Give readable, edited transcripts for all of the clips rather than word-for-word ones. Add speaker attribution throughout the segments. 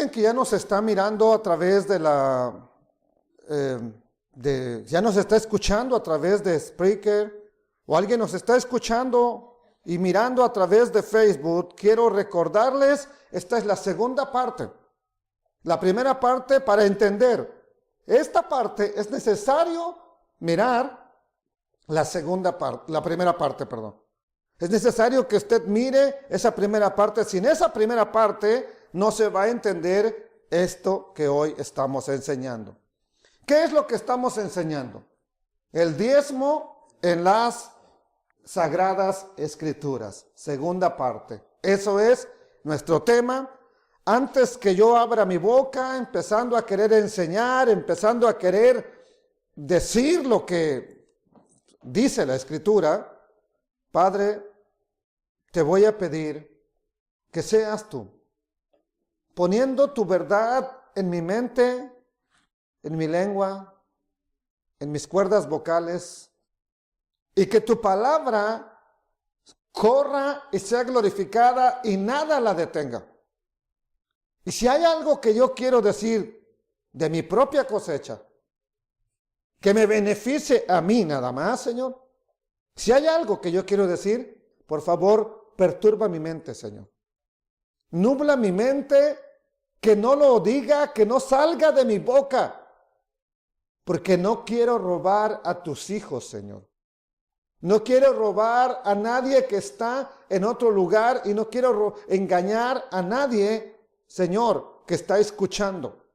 Speaker 1: alguien que ya nos está mirando a través de ya nos está escuchando a través de Spreaker, o alguien nos está escuchando y mirando a través de Facebook, quiero recordarles, esta es la segunda parte. La primera parte, para entender esta parte, es necesario mirar la primera parte, perdón. Es necesario que usted mire esa primera parte. Sin esa primera parte no se va a entender esto que hoy estamos enseñando. ¿Qué es lo que estamos enseñando? El diezmo en las Sagradas Escrituras. Segunda parte. Eso es nuestro tema. Antes que yo abra mi boca, empezando a querer enseñar, empezando a querer decir lo que dice la Escritura, Padre, te voy a pedir que seas tú, poniendo tu verdad en mi mente, en mi lengua, en mis cuerdas vocales, y que tu palabra corra y sea glorificada y nada la detenga. Y si hay algo que yo quiero decir de mi propia cosecha, que me beneficie a mí nada más, Señor, si hay algo que yo quiero decir, por favor, perturba mi mente, Señor. Nubla mi mente, que no lo diga, que no salga de mi boca, porque no quiero robar a tus hijos, Señor. No quiero robar a nadie que está en otro lugar y no quiero engañar a nadie, Señor, que está escuchando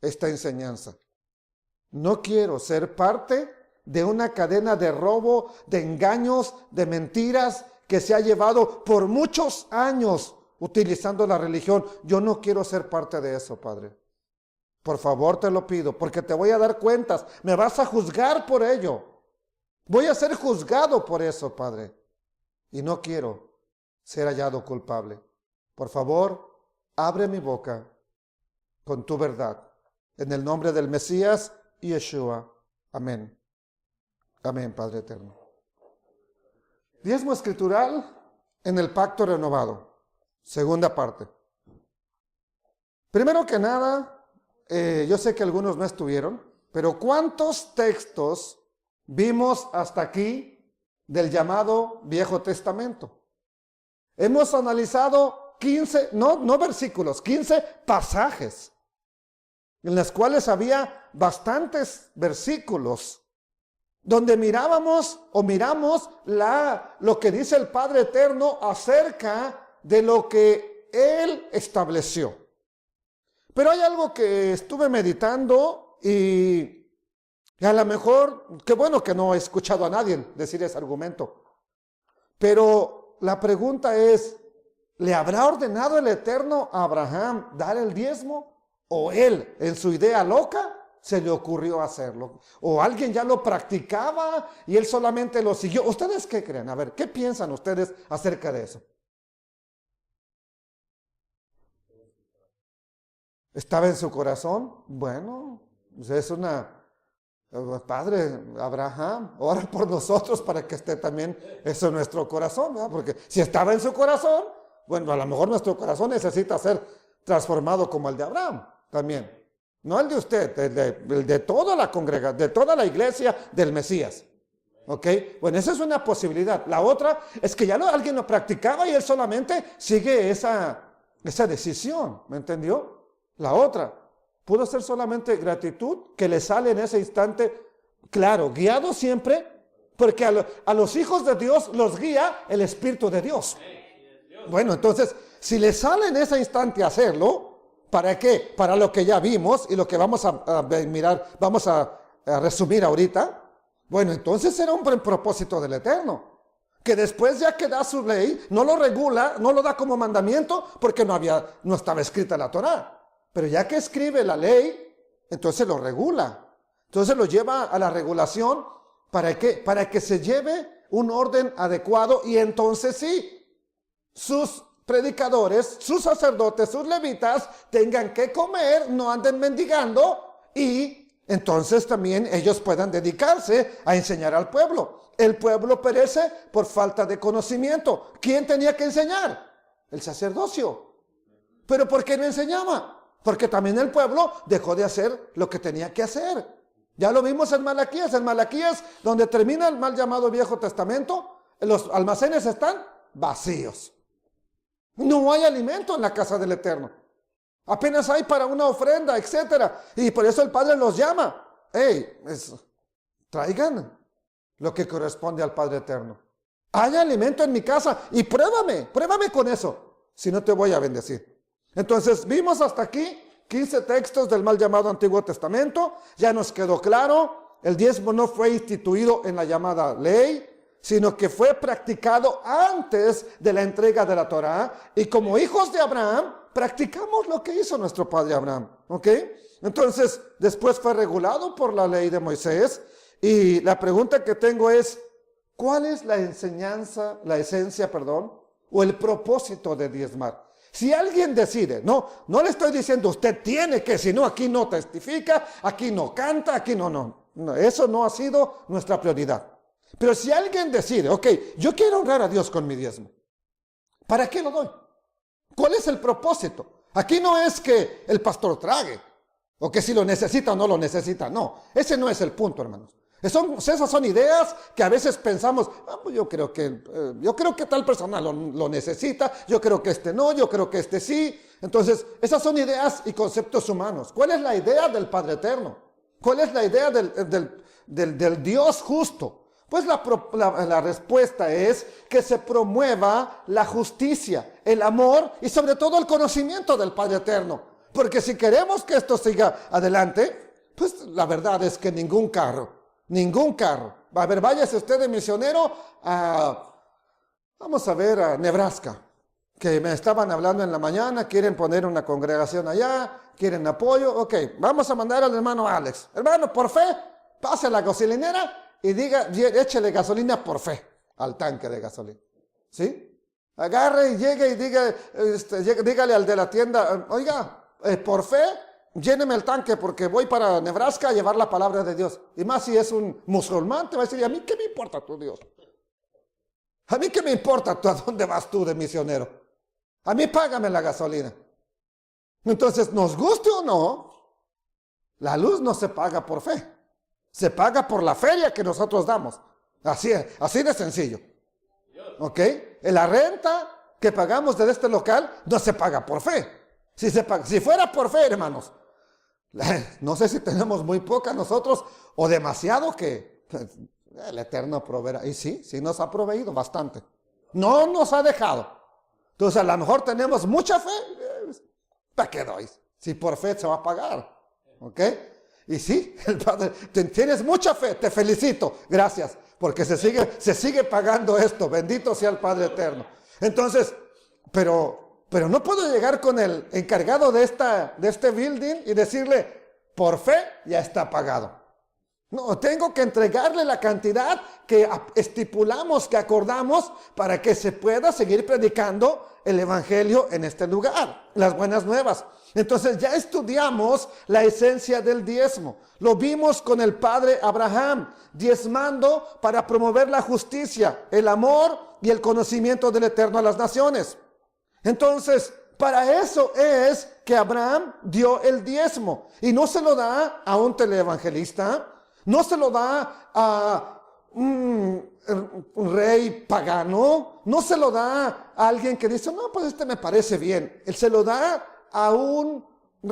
Speaker 1: esta enseñanza. No quiero ser parte de una cadena de robo, de engaños, de mentiras que se ha llevado por muchos años utilizando la religión. Yo no quiero ser parte de eso, Padre. Por favor, te lo pido, porque te voy a dar cuentas. Me vas a juzgar por ello. Voy a ser juzgado por eso, Padre. Y no quiero ser hallado culpable. Por favor, abre mi boca con tu verdad. En el nombre del Mesías, Yeshua. Amén. Amén, Padre eterno. Diezmo escritural en el pacto renovado. Segunda parte. Primero que nada, yo sé que algunos no estuvieron, pero ¿cuántos textos vimos hasta aquí del llamado Viejo Testamento? Hemos analizado 15, no versículos, 15 pasajes, en los cuales había bastantes versículos, donde miramos lo que dice el Padre Eterno acerca de lo que Él estableció. Pero hay algo que estuve meditando y a lo mejor, qué bueno que no he escuchado a nadie decir ese argumento. Pero la pregunta es, ¿le habrá ordenado el Eterno a Abraham dar el diezmo? ¿O él, en su idea loca, se le ocurrió hacerlo? ¿O alguien ya lo practicaba y él solamente lo siguió? ¿Ustedes qué creen? A ver, ¿qué piensan ustedes acerca de eso? ¿Estaba en su corazón? Bueno, es Padre Abraham, ora por nosotros para que esté también eso en nuestro corazón, ¿verdad? Porque si estaba en su corazón, bueno, a lo mejor nuestro corazón necesita ser transformado como el de Abraham también. No el de usted, el de toda la congregación, de toda la iglesia del Mesías. ¿Ok? Bueno, esa es una posibilidad. La otra es que ya alguien lo practicaba y él solamente sigue esa decisión. ¿Me entendió? La otra pudo ser solamente gratitud que le sale en ese instante, claro, guiado siempre, porque a los hijos de Dios los guía el Espíritu de Dios. Bueno, entonces, si le sale en ese instante hacerlo, ¿para qué? Para lo que ya vimos y lo que vamos a mirar, vamos a resumir ahorita. Bueno, entonces era un buen propósito del Eterno, que después ya que da su ley, no lo regula, no lo da como mandamiento, porque no estaba escrita la Torá. Pero ya que escribe la ley, entonces lo regula. Entonces lo lleva a la regulación. ¿Para qué? Para que se lleve un orden adecuado y entonces sí, sus predicadores, sus sacerdotes, sus levitas tengan que comer, no anden mendigando y entonces también ellos puedan dedicarse a enseñar al pueblo. El pueblo perece por falta de conocimiento. ¿Quién tenía que enseñar? El sacerdocio. ¿Pero por qué no enseñaba? porque también el pueblo dejó de hacer lo que tenía que hacer. Ya lo vimos en Malaquías. En Malaquías, donde termina el mal llamado Viejo Testamento, los almacenes están vacíos. No hay alimento en la casa del Eterno. Apenas hay para una ofrenda, etcétera. Y por eso el Padre los llama. Traigan lo que corresponde al Padre Eterno. Hay alimento en mi casa y pruébame con eso. Si no, te voy a bendecir. Entonces vimos hasta aquí 15 textos del mal llamado Antiguo Testamento. Ya nos quedó claro, el diezmo no fue instituido en la llamada ley, sino que fue practicado antes de la entrega de la Torá. Y como hijos de Abraham, practicamos lo que hizo nuestro padre Abraham. ¿Ok? Entonces, después fue regulado por la ley de Moisés. Y la pregunta que tengo es, ¿cuál es la esencia, o el propósito de diezmar? Si alguien decide, no le estoy diciendo usted tiene que, sino aquí no testifica, aquí no canta, aquí no, eso no ha sido nuestra prioridad. Pero si alguien decide, ok, yo quiero honrar a Dios con mi diezmo, ¿para qué lo doy? ¿Cuál es el propósito? Aquí no es que el pastor trague, o que si lo necesita o no lo necesita, no, ese no es el punto, hermanos. Esas son ideas que a veces pensamos, pues yo creo que tal persona lo necesita, yo creo que este no, yo creo que este sí. Entonces, esas son ideas y conceptos humanos. ¿Cuál es la idea del Padre Eterno? ¿Cuál es la idea del Dios justo? Pues la respuesta es que se promueva la justicia, el amor y sobre todo el conocimiento del Padre Eterno. Porque si queremos que esto siga adelante, pues la verdad es que ningún carro. A ver, váyase usted de misionero vamos a ver, a Nebraska, que me estaban hablando en la mañana, quieren poner una congregación allá, quieren apoyo. Ok, vamos a mandar al hermano Alex. Hermano, por fe, pase a la gasolinera y échele gasolina por fe al tanque de gasolina. ¿Sí? Agarre y llegue y dígale al de la tienda, oiga, por fe, lléneme el tanque porque voy para Nebraska a llevar la palabra de Dios. Y más si es un musulmán, te va a decir, ¿a mí qué me importa tu Dios? ¿A mí qué me importa a dónde vas tú de misionero? A mí págame la gasolina. Entonces, nos guste o no, la luz no se paga por fe. Se paga por la feria que nosotros damos. Así de sencillo. ¿Ok? La renta que pagamos de este local no se paga por fe. Si fuera por fe, hermanos, no sé si tenemos muy poca nosotros o demasiado que el Eterno proveerá. Y sí nos ha proveído bastante. No nos ha dejado. Entonces a lo mejor tenemos mucha fe. ¿Para qué doy? Si por fe se va a pagar. ¿Ok? Y sí, el Padre, tienes mucha fe, te felicito. Gracias. Porque se sigue pagando esto. Bendito sea el Padre Eterno. Entonces, pero no puedo llegar con el encargado de este building y decirle, por fe ya está pagado. No, tengo que entregarle la cantidad que estipulamos, que acordamos, para que se pueda seguir predicando el evangelio en este lugar, las buenas nuevas. Entonces ya estudiamos la esencia del diezmo. Lo vimos con el padre Abraham, diezmando para promover la justicia, el amor y el conocimiento del Eterno a las naciones. Entonces, para eso es que Abraham dio el diezmo. Y no se lo da a un teleevangelista, no se lo da a un rey pagano, no se lo da a alguien que dice, no, pues me parece bien. Él se lo da a un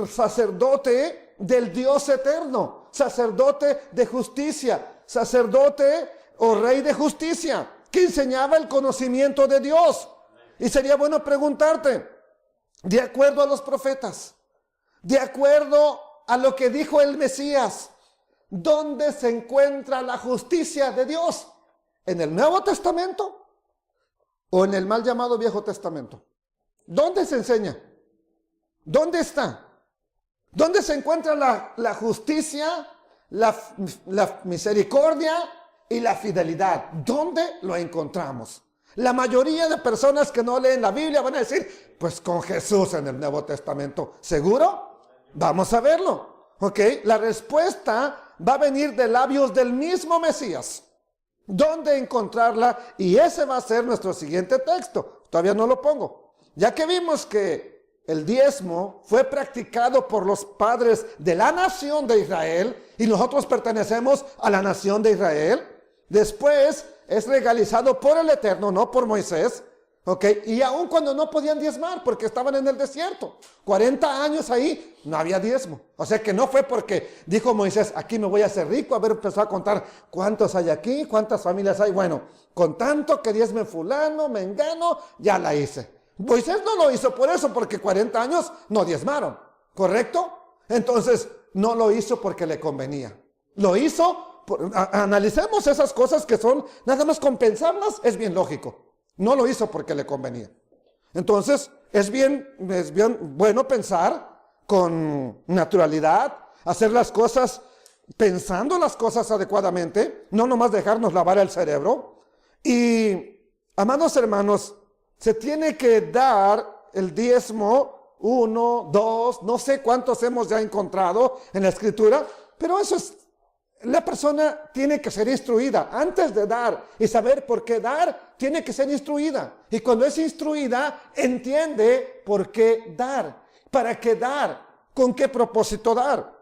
Speaker 1: sacerdote del Dios eterno, sacerdote de justicia, sacerdote o rey de justicia, que enseñaba el conocimiento de Dios. Y sería bueno preguntarte, de acuerdo a los profetas, de acuerdo a lo que dijo el Mesías, ¿dónde se encuentra la justicia de Dios? ¿En el Nuevo Testamento o en el mal llamado Viejo Testamento? ¿Dónde se enseña? ¿Dónde está? ¿Dónde se encuentra la justicia, la misericordia y la fidelidad? ¿Dónde lo encontramos? La mayoría de personas que no leen la Biblia van a decir, pues con Jesús en el Nuevo Testamento. ¿Seguro? Vamos a verlo. ¿Ok? La respuesta va a venir de labios del mismo Mesías. ¿Dónde encontrarla? Y ese va a ser nuestro siguiente texto. Todavía no lo pongo. Ya que vimos que el diezmo fue practicado por los padres de la nación de Israel y nosotros pertenecemos a la nación de Israel. Después es legalizado por el Eterno, no por Moisés. ¿Ok? Y aun cuando no podían diezmar porque estaban en el desierto, 40 años ahí, no había diezmo. O sea que no fue porque dijo Moisés, aquí me voy a hacer rico, a ver, empezó a contar cuántos hay aquí, cuántas familias hay. Bueno, con tanto que diezme fulano, mengano, ya la hice. Moisés no lo hizo por eso, porque 40 años no diezmaron, ¿correcto? Entonces, no lo hizo porque le convenía. Lo hizo, analicemos esas cosas que son, nada más compensarlas, es bien lógico. No lo hizo porque le convenía. Entonces, es bien bueno pensar con naturalidad, hacer las cosas pensando las cosas adecuadamente, no nomás dejarnos lavar el cerebro. Y, amados hermanos, se tiene que dar el diezmo, 1, 2, no sé cuántos hemos ya encontrado en la Escritura, pero eso es, la persona tiene que ser instruida. Antes de dar y saber por qué dar, tiene que ser instruida. Y cuando es instruida, entiende por qué dar, para qué dar, con qué propósito dar.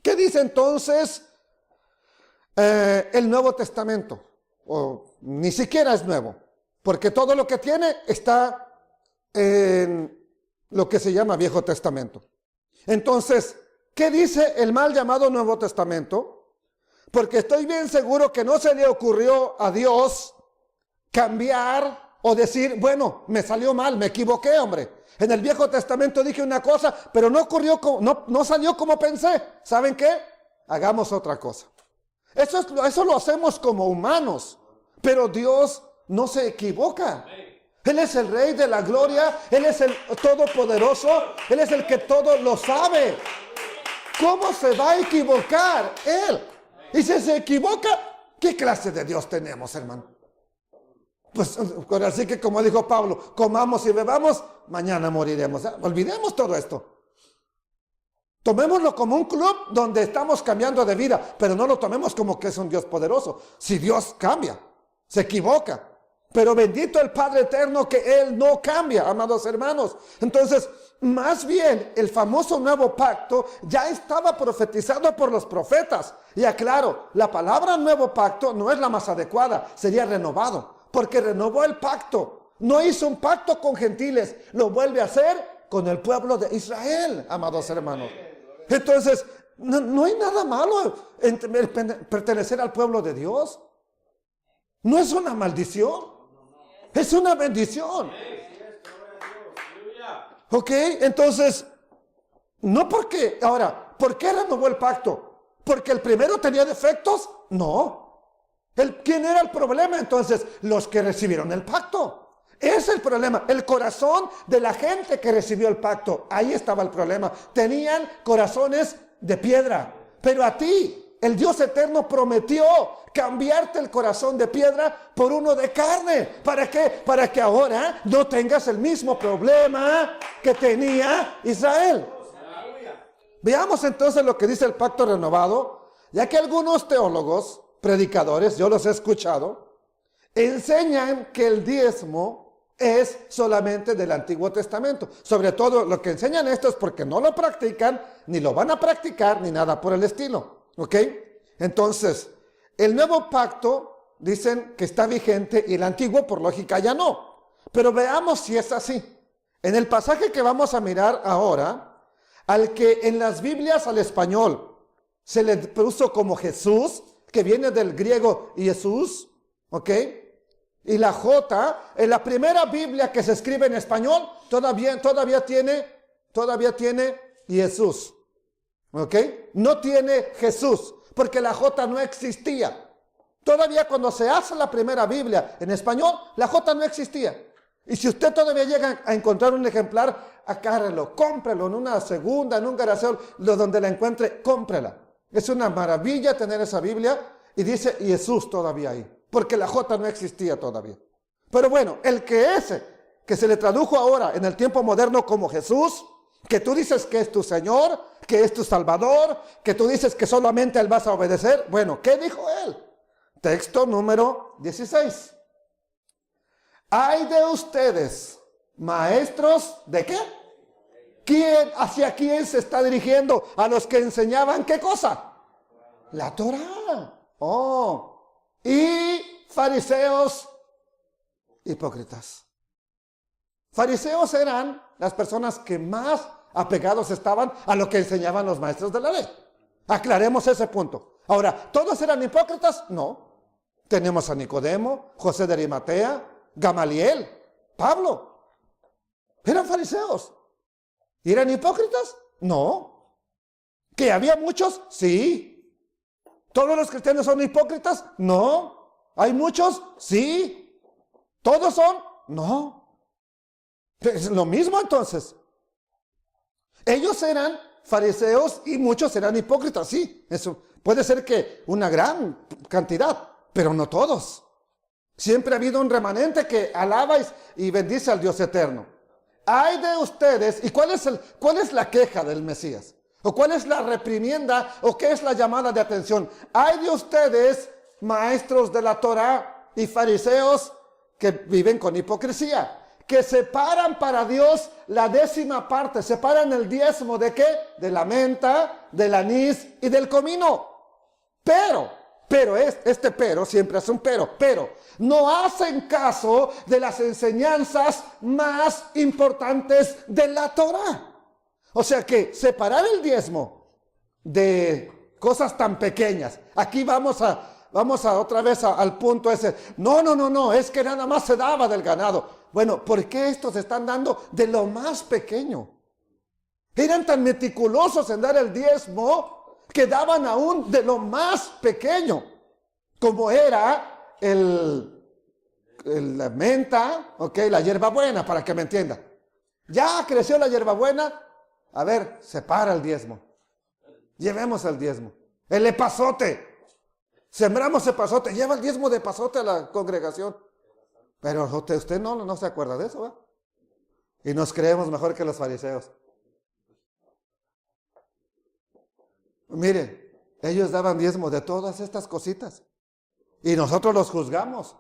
Speaker 1: ¿Qué dice entonces el Nuevo Testamento? O ni siquiera es nuevo, porque todo lo que tiene está en lo que se llama Viejo Testamento. Entonces, ¿qué dice el mal llamado Nuevo Testamento? Porque estoy bien seguro que no se le ocurrió a Dios cambiar o decir, bueno, me salió mal, me equivoqué, hombre. En el Viejo Testamento dije una cosa, pero no salió como pensé. ¿Saben qué? Hagamos otra cosa. Eso lo hacemos como humanos, pero Dios no se equivoca. Él es el Rey de la Gloria, Él es el Todopoderoso, Él es el que todo lo sabe. ¿Cómo se va a equivocar Él? Y si se equivoca, ¿qué clase de Dios tenemos, hermano? Pues así que como dijo Pablo, comamos y bebamos, mañana moriremos. Olvidemos todo esto. Tomémoslo como un club donde estamos cambiando de vida, pero no lo tomemos como que es un Dios poderoso. Si Dios cambia, se equivoca. Pero bendito el Padre Eterno que Él no cambia, amados hermanos. Entonces, más bien, el famoso nuevo pacto ya estaba profetizado por los profetas. Y aclaro, la palabra nuevo pacto no es la más adecuada, sería renovado. Porque renovó el pacto. No hizo un pacto con gentiles, lo vuelve a hacer con el pueblo de Israel, amados hermanos. Entonces, no hay nada malo en pertenecer al pueblo de Dios. No es una maldición. Es una bendición. Ok, entonces, no porque, ahora, ¿por qué renovó el pacto? ¿Porque el primero tenía defectos? No. ¿Quién era el problema entonces? Los que recibieron el pacto. Ese es el problema, el corazón de la gente que recibió el pacto. Ahí estaba el problema. Tenían corazones de piedra, pero a ti el Dios eterno prometió cambiarte el corazón de piedra por uno de carne. ¿Para qué? Para que ahora no tengas el mismo problema que tenía Israel. Veamos entonces lo que dice el pacto renovado, ya que algunos teólogos, predicadores, yo los he escuchado, enseñan que el diezmo es solamente del Antiguo Testamento. Sobre todo lo que enseñan esto es porque no lo practican, ni lo van a practicar, ni nada por el estilo. ¿Ok? Entonces, el nuevo pacto dicen que está vigente y el antiguo por lógica ya no. Pero veamos si es así. En el pasaje que vamos a mirar ahora, al que en las Biblias al español se le puso como Jesús, que viene del griego Jesús, ¿ok? Y la J, en la primera Biblia que se escribe en español, todavía tiene Jesús. ¿Ok? No tiene Jesús, porque la J no existía. Todavía cuando se hace la primera Biblia en español, la J no existía. Y si usted todavía llega a encontrar un ejemplar, agárrelo, cómprelo en una segunda, en un garasol, donde la encuentre, cómprela. Es una maravilla tener esa Biblia y dice Jesús todavía ahí, porque la J no existía todavía. Pero bueno, el que se le tradujo ahora en el tiempo moderno como Jesús, que tú dices que es tu Señor, que es tu Salvador, que tú dices que solamente Él vas a obedecer. Bueno, ¿qué dijo Él? Texto número 16. Ay de ustedes, maestros, ¿de qué? ¿Hacia quién se está dirigiendo? A los que enseñaban, ¿qué cosa? La Torá. Y fariseos hipócritas. Fariseos eran las personas que más apegados estaban a lo que enseñaban los maestros de la ley. Aclaremos ese punto. Ahora, ¿todos eran hipócritas? No. Tenemos a Nicodemo, José de Arimatea, Gamaliel, Pablo. Eran fariseos. ¿Y eran hipócritas? No. ¿Que había muchos? Sí. ¿Todos los cristianos son hipócritas? No. ¿Hay muchos? Sí. ¿Todos son? No. Es lo mismo entonces. Ellos eran fariseos y muchos eran hipócritas, sí. Eso puede ser que una gran cantidad, pero no todos. Siempre ha habido un remanente que alaba y bendice al Dios eterno. Ay de ustedes, ¿y cuál es la queja del Mesías? ¿O cuál es la reprimienda? ¿O qué es la llamada de atención? Ay de ustedes, maestros de la Torá y fariseos que viven con hipocresía, que separan para Dios la 10ª parte, separan el diezmo ¿de qué? De la menta, del anís y del comino. Pero siempre es un pero, no hacen caso de las enseñanzas más importantes de la Torá. O sea que separar el diezmo de cosas tan pequeñas. Aquí vamos a otra vez al punto ese. No, es que nada más se daba del ganado. Bueno, ¿por qué estos están dando de lo más pequeño? Eran tan meticulosos en dar el diezmo que daban aún de lo más pequeño, como era la menta, la hierbabuena, para que me entienda. Ya creció la hierbabuena, a ver, separa el diezmo. Llevemos el diezmo. El epazote. Sembramos epazote, lleva el diezmo de epazote a la congregación. Pero usted no se acuerda de eso, ¿verdad? Y nos creemos mejor que los fariseos. Miren, ellos daban diezmo de todas estas cositas. Y nosotros los juzgamos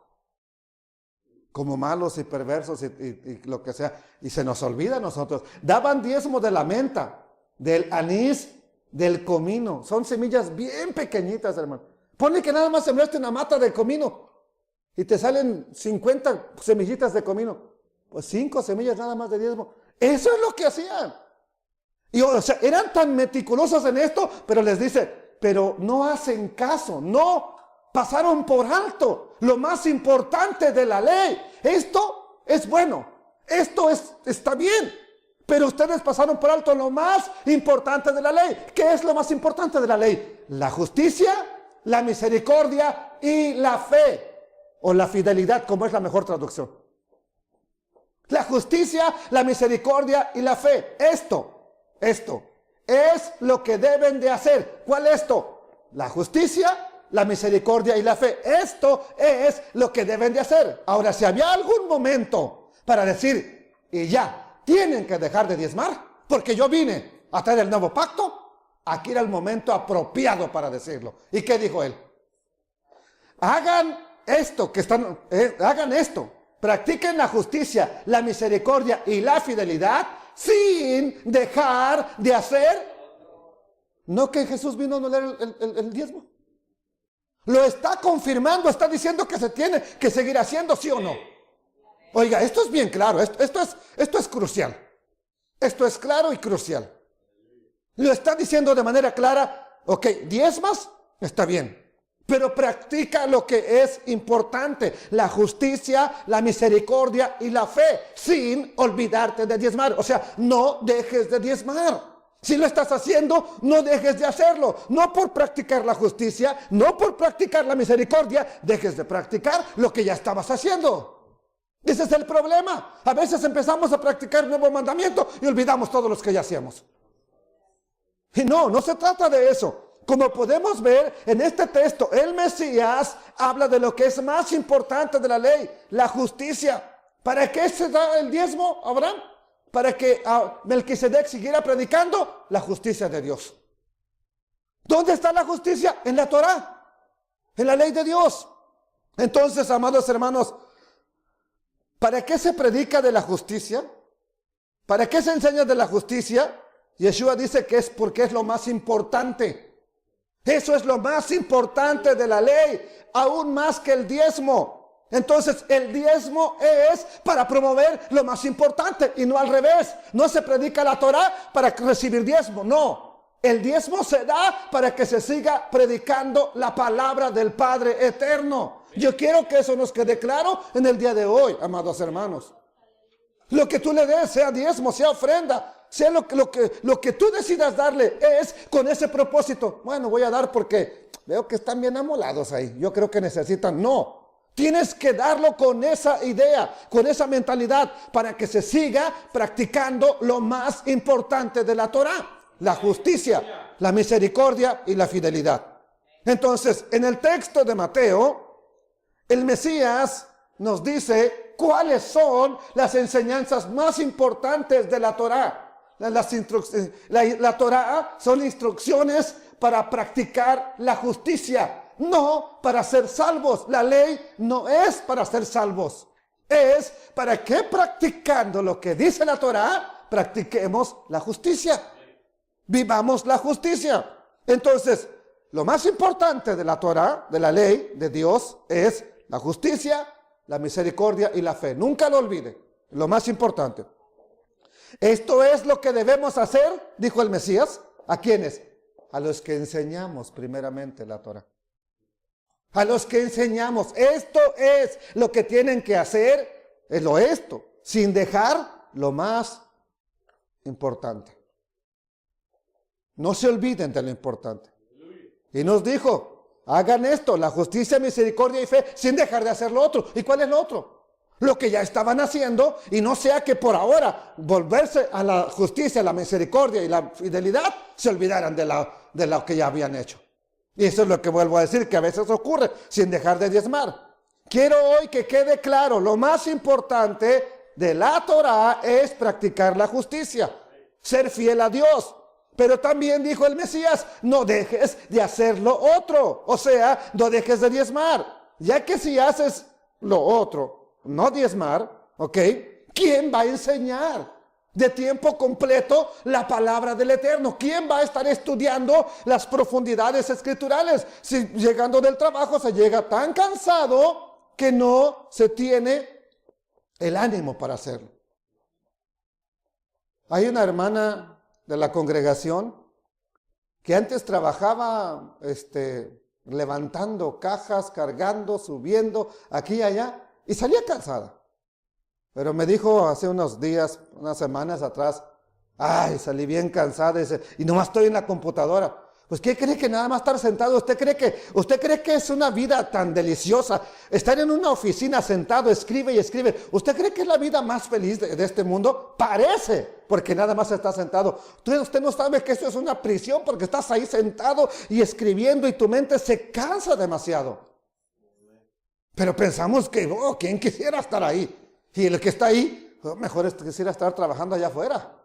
Speaker 1: como malos y perversos y lo que sea. Y se nos olvida a nosotros. Daban diezmo de la menta, del anís, del comino. Son semillas bien pequeñitas, hermano. Ponle que nada más sembraste una mata de comino y te salen 50 semillitas de comino. Pues 5 semillas nada más de diezmo. Eso es lo que hacían. Y o sea, eran tan meticulosos en esto, pero les dice, pero no hacen caso, no pasaron por alto lo más importante de la ley. Esto es bueno, esto está bien, pero ustedes pasaron por alto lo más importante de la ley. ¿Qué es lo más importante de la ley? La justicia, la misericordia y la fe, o la fidelidad, como es la mejor traducción. La justicia, la misericordia y la fe. Esto es lo que deben de hacer. ¿Cuál es esto? La justicia, la misericordia y la fe. Esto es lo que deben de hacer. Ahora, si había algún momento para decir, y ya, tienen que dejar de diezmar, porque yo vine a traer el nuevo pacto, aquí era el momento apropiado para decirlo. ¿Y qué dijo él? Hagan esto, practiquen la justicia, la misericordia y la fidelidad, sin dejar de hacer. ¿No que Jesús vino a anular el diezmo? Lo está confirmando, está diciendo que se tiene que seguir haciendo, ¿sí o no? Oiga, esto es bien claro, esto es crucial. Esto es claro y crucial. Lo está diciendo de manera clara. Ok, diezmas, está bien, pero practica lo que es importante: la justicia, la misericordia y la fe, sin olvidarte de diezmar. O sea, no dejes de diezmar. Si lo estás haciendo, no dejes de hacerlo. No por practicar la justicia, no por practicar la misericordia, dejes de practicar lo que ya estabas haciendo. Ese es el problema. A veces empezamos a practicar un nuevo mandamiento y olvidamos todos los que ya hacíamos. Y no se trata de eso. Como podemos ver en este texto, el Mesías habla de lo que es más importante de la ley: la justicia. ¿Para qué se da el diezmo, Abraham? Para que Melquisedec siguiera predicando la justicia de Dios. ¿Dónde está la justicia? En la Torá, en la ley de Dios. Entonces, amados hermanos, ¿para qué se predica de la justicia? ¿Para qué se enseña de la justicia? Yeshua dice que es porque es lo más importante. Eso es lo más importante de la ley, aún más que el diezmo. Entonces el diezmo es para promover lo más importante y no al revés. No se predica la Torah para recibir diezmo, no. El diezmo se da para que se siga predicando la palabra del Padre eterno. Yo quiero que eso nos quede claro en el día de hoy, amados hermanos. Lo que tú le des, sea diezmo, sea ofrenda, sea lo que tú decidas darle, es con ese propósito. Bueno, voy a dar porque veo que están bien amolados ahí. Yo creo que necesitan. No, tienes que darlo con esa idea, con esa mentalidad, para que se siga practicando lo más importante de la Torah: la justicia, la misericordia y la fidelidad. Entonces, en el texto de Mateo, el Mesías nos dice cuáles son las enseñanzas más importantes de la Torah. La Torah son instrucciones para practicar la justicia, no para ser salvos. La ley no es para ser salvos, es para que practicando lo que dice la Torah, practiquemos la justicia, vivamos la justicia. Entonces, lo más importante de la Torah, de la ley de Dios, es la justicia, la misericordia y la fe. Nunca lo olvide, lo más importante. Esto es lo que debemos hacer, dijo el Mesías. ¿A quiénes? A los que enseñamos primeramente la Torah. A los que enseñamos. Esto es lo que tienen que hacer, es lo esto, sin dejar lo más importante. No se olviden de lo importante. Y nos dijo, hagan esto, la justicia, misericordia y fe, sin dejar de hacer lo otro. ¿Y cuál es lo otro? Lo que ya estaban haciendo, y no sea que por ahora volverse a la justicia, la misericordia y la fidelidad se olvidaran de lo que ya habían hecho. Y eso es lo que vuelvo a decir, que a veces ocurre, sin dejar de diezmar. Quiero hoy que quede claro, lo más importante de la Torah es practicar la justicia, ser fiel a Dios. Pero también dijo el Mesías, no dejes de hacer lo otro. O sea, no dejes de diezmar. Ya que si haces lo otro, no diezmar, ¿ok? ¿Quién va a enseñar de tiempo completo la palabra del Eterno? ¿Quién va a estar estudiando las profundidades escriturales? Si llegando del trabajo se llega tan cansado que no se tiene el ánimo para hacerlo. Hay una hermana de la congregación que antes trabajaba levantando cajas, cargando, subiendo aquí y allá, y salía cansada. Pero me dijo hace unos días, unas semanas atrás, ay, salí bien cansada y nomás estoy en la computadora. Pues ¿qué cree que nada más estar sentado? ¿Usted cree que es una vida tan deliciosa? Estar en una oficina sentado, escribe y escribe. ¿Usted cree que es la vida más feliz de este mundo? Parece, porque nada más está sentado. Usted no sabe que eso es una prisión, porque estás ahí sentado y escribiendo y tu mente se cansa demasiado. Pero pensamos que, ¿quién quisiera estar ahí? Y el que está ahí, mejor quisiera estar trabajando allá afuera.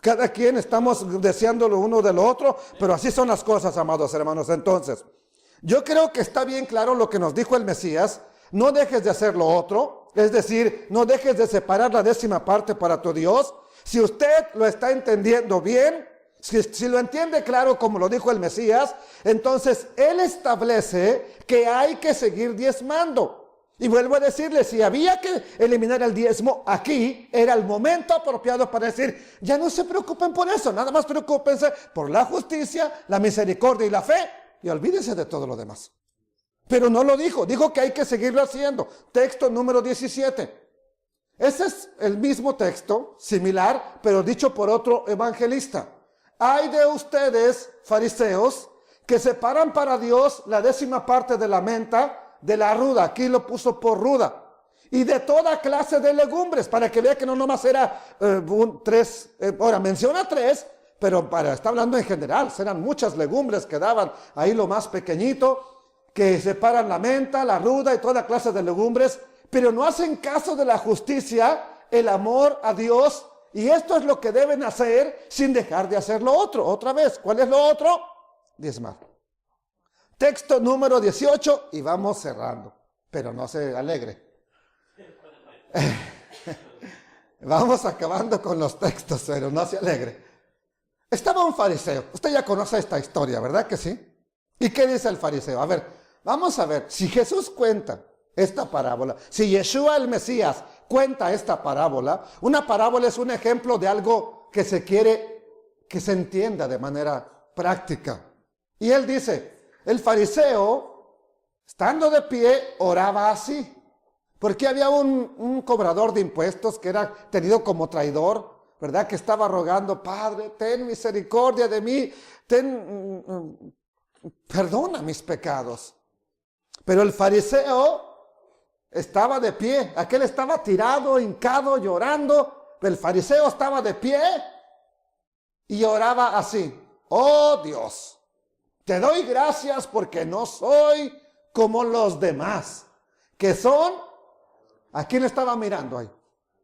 Speaker 1: Cada quien estamos deseando lo uno de lo otro, pero así son las cosas, amados hermanos. Entonces, yo creo que está bien claro lo que nos dijo el Mesías. No dejes de hacer lo otro, es decir, no dejes de separar la 10ª parte para tu Dios. Si usted lo está entendiendo bien, si lo entiende claro como lo dijo el Mesías, entonces Él establece que hay que seguir diezmando. Y vuelvo a decirle, si había que eliminar el diezmo, aquí era el momento apropiado para decir, ya no se preocupen por eso, nada más preocúpense por la justicia, la misericordia y la fe, y olvídense de todo lo demás. Pero no lo dijo, dijo que hay que seguirlo haciendo. Texto número 17. Ese es el mismo texto, similar, pero dicho por otro evangelista. Hay de ustedes, fariseos, que separan para Dios la 10ª parte de la menta, de la ruda, aquí lo puso por ruda, y de toda clase de legumbres, para que vea que no nomás era tres, ahora menciona 3, pero está hablando en general, serán muchas legumbres que daban ahí lo más pequeñito, que separan la menta, la ruda y toda clase de legumbres, pero no hacen caso de la justicia, el amor a Dios, y esto es lo que deben hacer sin dejar de hacer lo otro. Otra vez, ¿cuál es lo otro? Diezmar. Texto número 18 y vamos cerrando, pero no se alegre. Vamos acabando con los textos, pero no se alegre. Estaba un fariseo. Usted ya conoce esta historia, ¿verdad que sí? ¿Y qué dice el fariseo? A ver, vamos a ver. Si Jesús cuenta esta parábola, si Yeshua el Mesías cuenta esta parábola, una parábola es un ejemplo de algo que se quiere que se entienda de manera práctica. Y él dice, el fariseo, estando de pie, oraba así. Porque había un cobrador de impuestos que era tenido como traidor, ¿verdad? Que estaba rogando, Padre, ten misericordia de mí, perdona mis pecados. Pero el fariseo estaba de pie, aquel estaba tirado, hincado, llorando. El fariseo estaba de pie y oraba así, oh Dios, te doy gracias porque no soy como los demás, que son, ¿a quién estaba mirando ahí?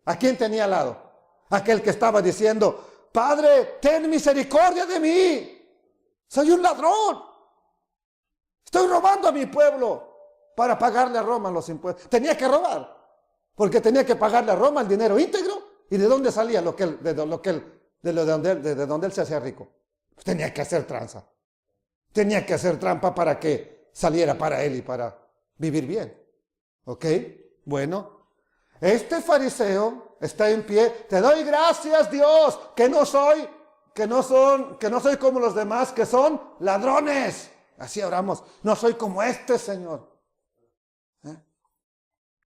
Speaker 1: ¿A quién tenía al lado? Aquel que estaba diciendo, Padre, ten misericordia de mí, soy un ladrón, estoy robando a mi pueblo para pagarle a Roma los impuestos. Tenía que robar, porque tenía que pagarle a Roma el dinero íntegro. ¿Y de dónde salía de donde él se hacía rico? Pues tenía que hacer tranza. Tenía que hacer trampa para que saliera para él y para vivir bien. ¿Ok? Bueno, este fariseo está en pie. Te doy gracias, Dios, que no soy como los demás, que son ladrones. Así oramos. No soy como este, Señor.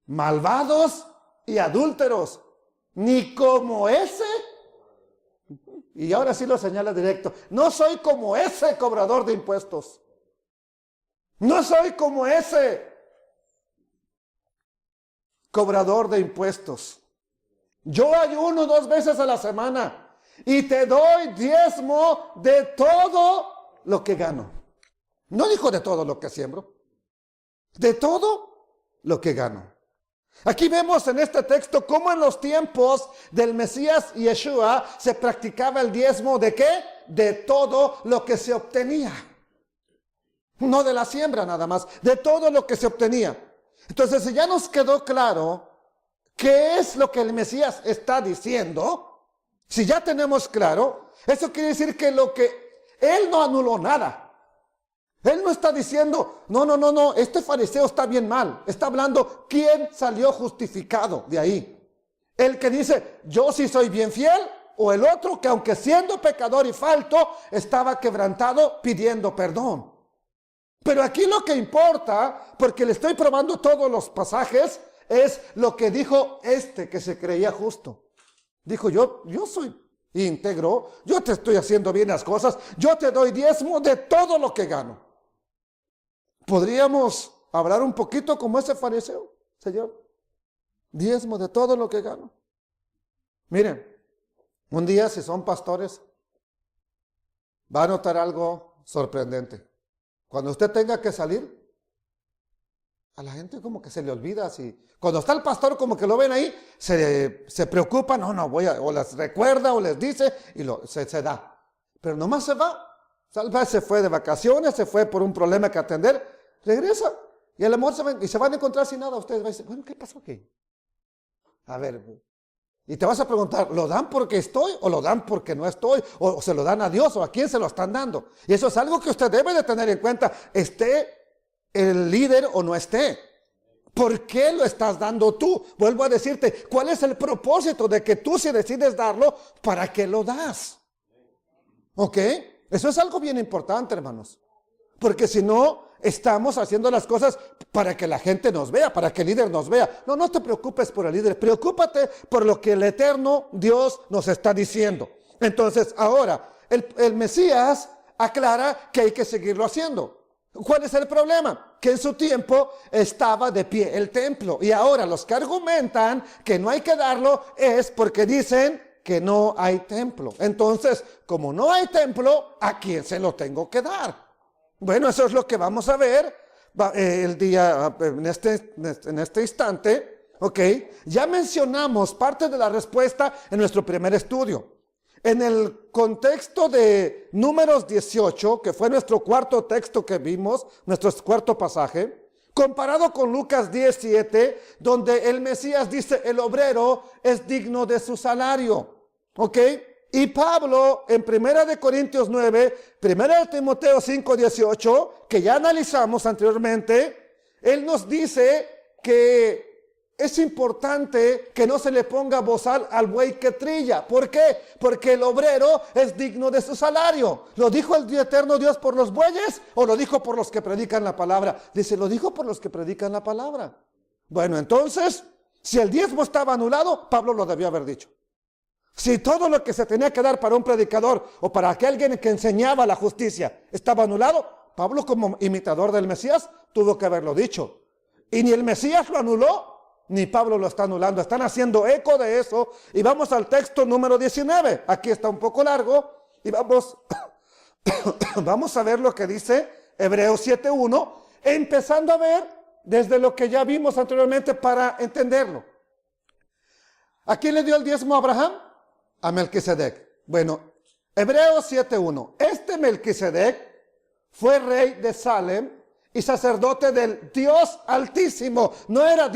Speaker 1: Malvados y adúlteros, ni como ese. Y ahora sí lo señala directo. No soy como ese cobrador de impuestos. No soy como ese cobrador de impuestos. Yo ayuno 2 veces a la semana y te doy diezmo de todo lo que gano. No dijo de todo lo que siembro. De todo lo que gano. Aquí vemos en este texto cómo en los tiempos del Mesías Yeshua se practicaba el diezmo ¿de qué? De todo lo que se obtenía. No de la siembra nada más, de todo lo que se obtenía. Entonces, si ya nos quedó claro qué es lo que el Mesías está diciendo, si ya tenemos claro, eso quiere decir que él no anuló nada. Él no está diciendo, no, este fariseo está bien mal. Está hablando quién salió justificado de ahí. El que dice, yo sí soy bien fiel, o el otro que aunque siendo pecador y falto, estaba quebrantado pidiendo perdón. Pero aquí lo que importa, porque le estoy probando todos los pasajes, es lo que dijo este que se creía justo. Dijo, yo soy íntegro, yo te estoy haciendo bien las cosas, yo te doy diezmo de todo lo que gano. ¿Podríamos hablar un poquito como ese fariseo, Señor? Diezmo de todo lo que gano. Miren, un día si son pastores, va a notar algo sorprendente. Cuando usted tenga que salir, a la gente como que se le olvida. Cuando está el pastor como que lo ven ahí, se preocupa, o les recuerda o les dice y se da. Pero nomás se va. Tal vez se fue de vacaciones, se fue por un problema que atender, regresa y a lo mejor se van a encontrar sin nada. Ustedes van a decir, bueno, ¿qué pasó aquí? A ver, y te vas a preguntar, ¿lo dan porque estoy o lo dan porque no estoy? ¿O se lo dan a Dios o a quién se lo están dando? Y eso es algo que usted debe de tener en cuenta, esté el líder o no esté. ¿Por qué lo estás dando tú? Vuelvo a decirte, ¿cuál es el propósito de que tú si decides darlo, para qué lo das? ¿Ok? Eso es algo bien importante, hermanos. Porque si no, estamos haciendo las cosas para que la gente nos vea, para que el líder nos vea. No te preocupes por el líder, preocúpate por lo que el eterno Dios nos está diciendo. Entonces, ahora, el Mesías aclara que hay que seguirlo haciendo. ¿Cuál es el problema? Que en su tiempo estaba de pie el templo. Y ahora los que argumentan que no hay que darlo es porque dicen que no hay templo. Entonces, como no hay templo, ¿a quién se lo tengo que dar? Bueno, eso es lo que vamos a ver el día, en este instante, ¿ok? Ya mencionamos parte de la respuesta en nuestro primer estudio. En el contexto de Números 18, que fue nuestro cuarto texto que vimos, nuestro cuarto pasaje, comparado con Lucas 17, donde el Mesías dice, el obrero es digno de su salario. ¿Ok? Y Pablo, en 1 de Corintios 9, 1 de Timoteo 5, 18, que ya analizamos anteriormente, él nos dice que es importante que no se le ponga bozal al buey que trilla. ¿Por qué? Porque el obrero es digno de su salario. ¿Lo dijo el eterno Dios por los bueyes o lo dijo por los que predican la palabra? Dice, lo dijo por los que predican la palabra. Bueno, entonces, si el diezmo estaba anulado, Pablo lo debió haber dicho. Si todo lo que se tenía que dar para un predicador o para alguien que enseñaba la justicia estaba anulado, Pablo, como imitador del Mesías, tuvo que haberlo dicho. Y ni el Mesías lo anuló, ni Pablo lo está anulando. Están haciendo eco de eso. Y vamos al texto número 19. Aquí está un poco largo. Y vamos, vamos a ver lo que dice Hebreos 7:1, empezando a ver desde lo que ya vimos anteriormente para entenderlo. ¿A quién le dio el diezmo a Abraham? A Melquisedec. Bueno, Hebreos 7:1. Este Melquisedec fue rey de Salem y sacerdote del Dios Altísimo. No era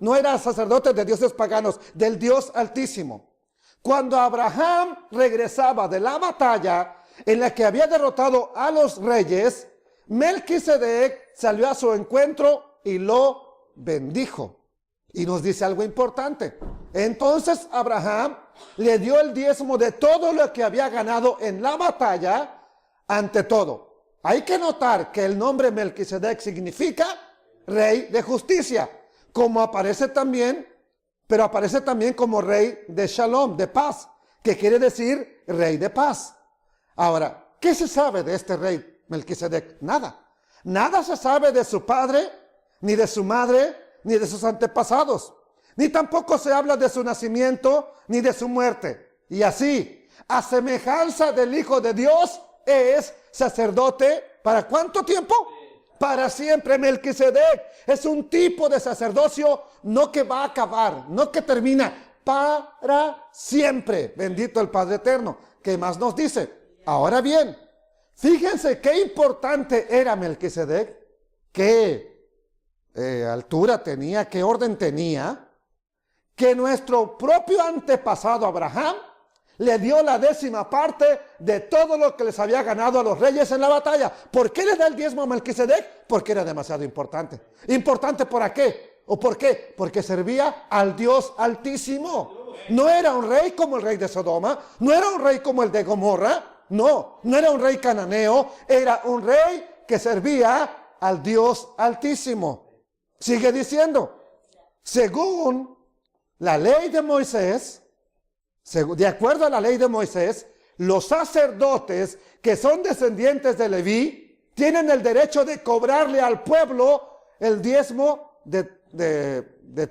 Speaker 1: no era sacerdote de dioses paganos, del Dios Altísimo. Cuando Abraham regresaba de la batalla en la que había derrotado a los reyes, Melquisedec salió a su encuentro y lo bendijo. Y nos dice algo importante. Entonces Abraham le dio el diezmo de todo lo que había ganado en la batalla, ante todo. Hay que notar que el nombre Melquisedec significa rey de justicia, como aparece también, pero aparece también como rey de Shalom, de paz, que quiere decir rey de paz. Ahora, ¿qué se sabe de este rey Melquisedec? Nada. Nada se sabe de su padre, ni de su madre, ni de sus antepasados. Ni tampoco se habla de su nacimiento, ni de su muerte. Y así, a semejanza del Hijo de Dios, es sacerdote, ¿para cuánto tiempo? Para siempre. Melquisedec es un tipo de sacerdocio no que va a acabar, no que termina, para siempre. Bendito el Padre Eterno. ¿Qué más nos dice? Ahora bien, fíjense qué importante era Melquisedec, qué altura tenía, qué orden tenía, que nuestro propio antepasado Abraham le dio la 10ª parte de todo lo que les había ganado a los reyes en la batalla. ¿Por qué le da el diezmo a Melquisedec? Porque era demasiado importante. ¿Importante por qué? ¿O por qué? Porque servía al Dios Altísimo. No era un rey como el rey de Sodoma, no era un rey como el de Gomorra, no era un rey cananeo, era un rey que servía al Dios Altísimo. Sigue diciendo, según la ley de Moisés, de acuerdo a la ley de Moisés, los sacerdotes que son descendientes de Leví tienen el derecho de cobrarle al pueblo el diezmo de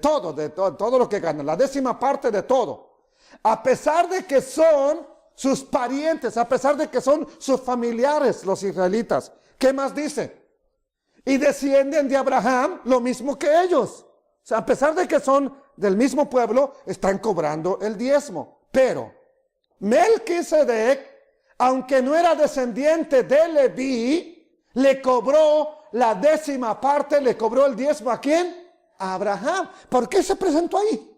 Speaker 1: todo lo que ganan, la 10ª parte de todo. A pesar de que son sus parientes, a pesar de que son sus familiares los israelitas. ¿Qué más dice? Y descienden de Abraham lo mismo que ellos. O sea, a pesar de que son del mismo pueblo, están cobrando el diezmo. Pero Melquisedec, aunque no era descendiente de Leví, le cobró la 10ª parte, le cobró el diezmo ¿a quién? A Abraham. ¿Por qué se presentó ahí?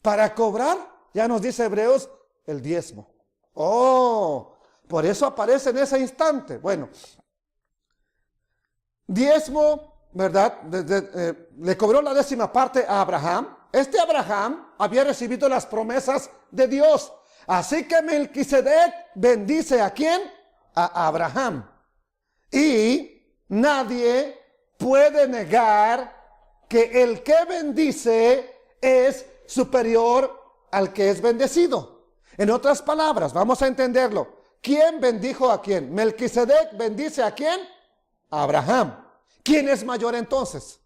Speaker 1: Para cobrar, ya nos dice Hebreos, el diezmo. Oh, por eso aparece en ese instante. Bueno, diezmo, ¿verdad? Le cobró la 10ª parte a Abraham. Este Abraham había recibido las promesas de Dios. Así que Melquisedec bendice ¿a quién? A Abraham. Y nadie puede negar que el que bendice es superior al que es bendecido. En otras palabras, vamos a entenderlo. ¿Quién bendijo a quién? Melquisedec bendice ¿a quién? A Abraham. ¿Quién es mayor entonces?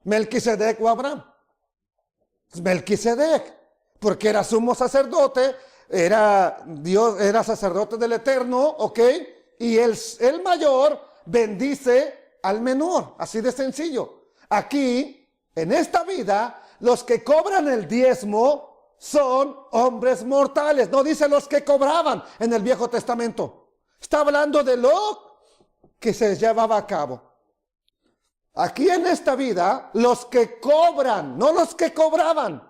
Speaker 1: ¿Melquisedec o Abraham? Melquisedec, porque era sumo sacerdote, era Dios, era sacerdote del Eterno, ¿ok? Y el mayor bendice al menor, así de sencillo. Aquí, en esta vida, los que cobran el diezmo son hombres mortales. No dice los que cobraban en el Viejo Testamento. Está hablando de lo que se llevaba a cabo. aquí en esta vida, los que cobran, no los que cobraban.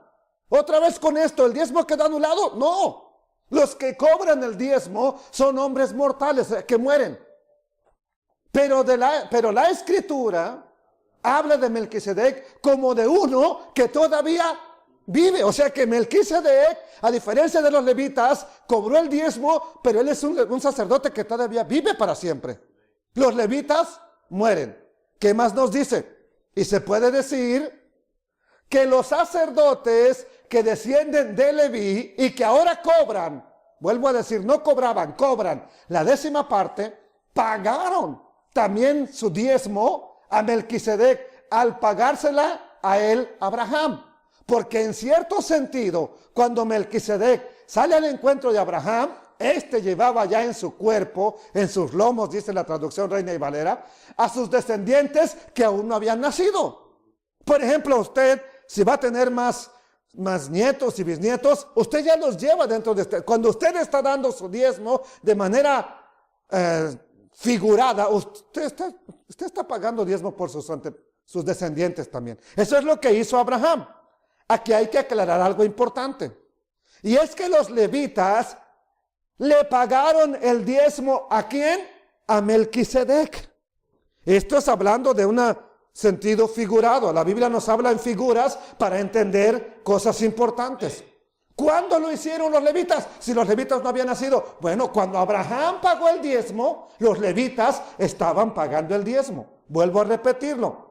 Speaker 1: Otra vez con esto, ¿el diezmo quedó anulado? No. Los que cobran el diezmo son hombres mortales que mueren. Pero la Escritura habla de Melquisedec como de uno que todavía vive. O sea que Melquisedec, a diferencia de los levitas, cobró el diezmo, pero él es un sacerdote que todavía vive para siempre. Los levitas mueren. ¿Qué más nos dice? Y se puede decir que los sacerdotes que descienden de Leví y que ahora cobran, vuelvo a decir, no cobraban, cobran la 10ª parte, pagaron también su diezmo a Melquisedec al pagársela a él, Abraham. Porque en cierto sentido, cuando Melquisedec sale al encuentro de Abraham, este llevaba ya en su cuerpo, en sus lomos, dice la traducción Reina y Valera, a sus descendientes que aún no habían nacido. Por ejemplo, usted, si va a tener más nietos y bisnietos, usted ya los lleva dentro de usted. Cuando usted está dando su diezmo de manera figurada, usted está pagando diezmo por sus descendientes también. Eso es lo que hizo Abraham. Aquí hay que aclarar algo importante. Y es que los levitas le pagaron el diezmo ¿a quién? A Melquisedec. Esto es hablando de un sentido figurado. La Biblia nos habla en figuras para entender cosas importantes. ¿Cuándo lo hicieron los levitas? Si los levitas no habían nacido. Bueno, cuando Abraham pagó el diezmo, los levitas estaban pagando el diezmo. Vuelvo a repetirlo.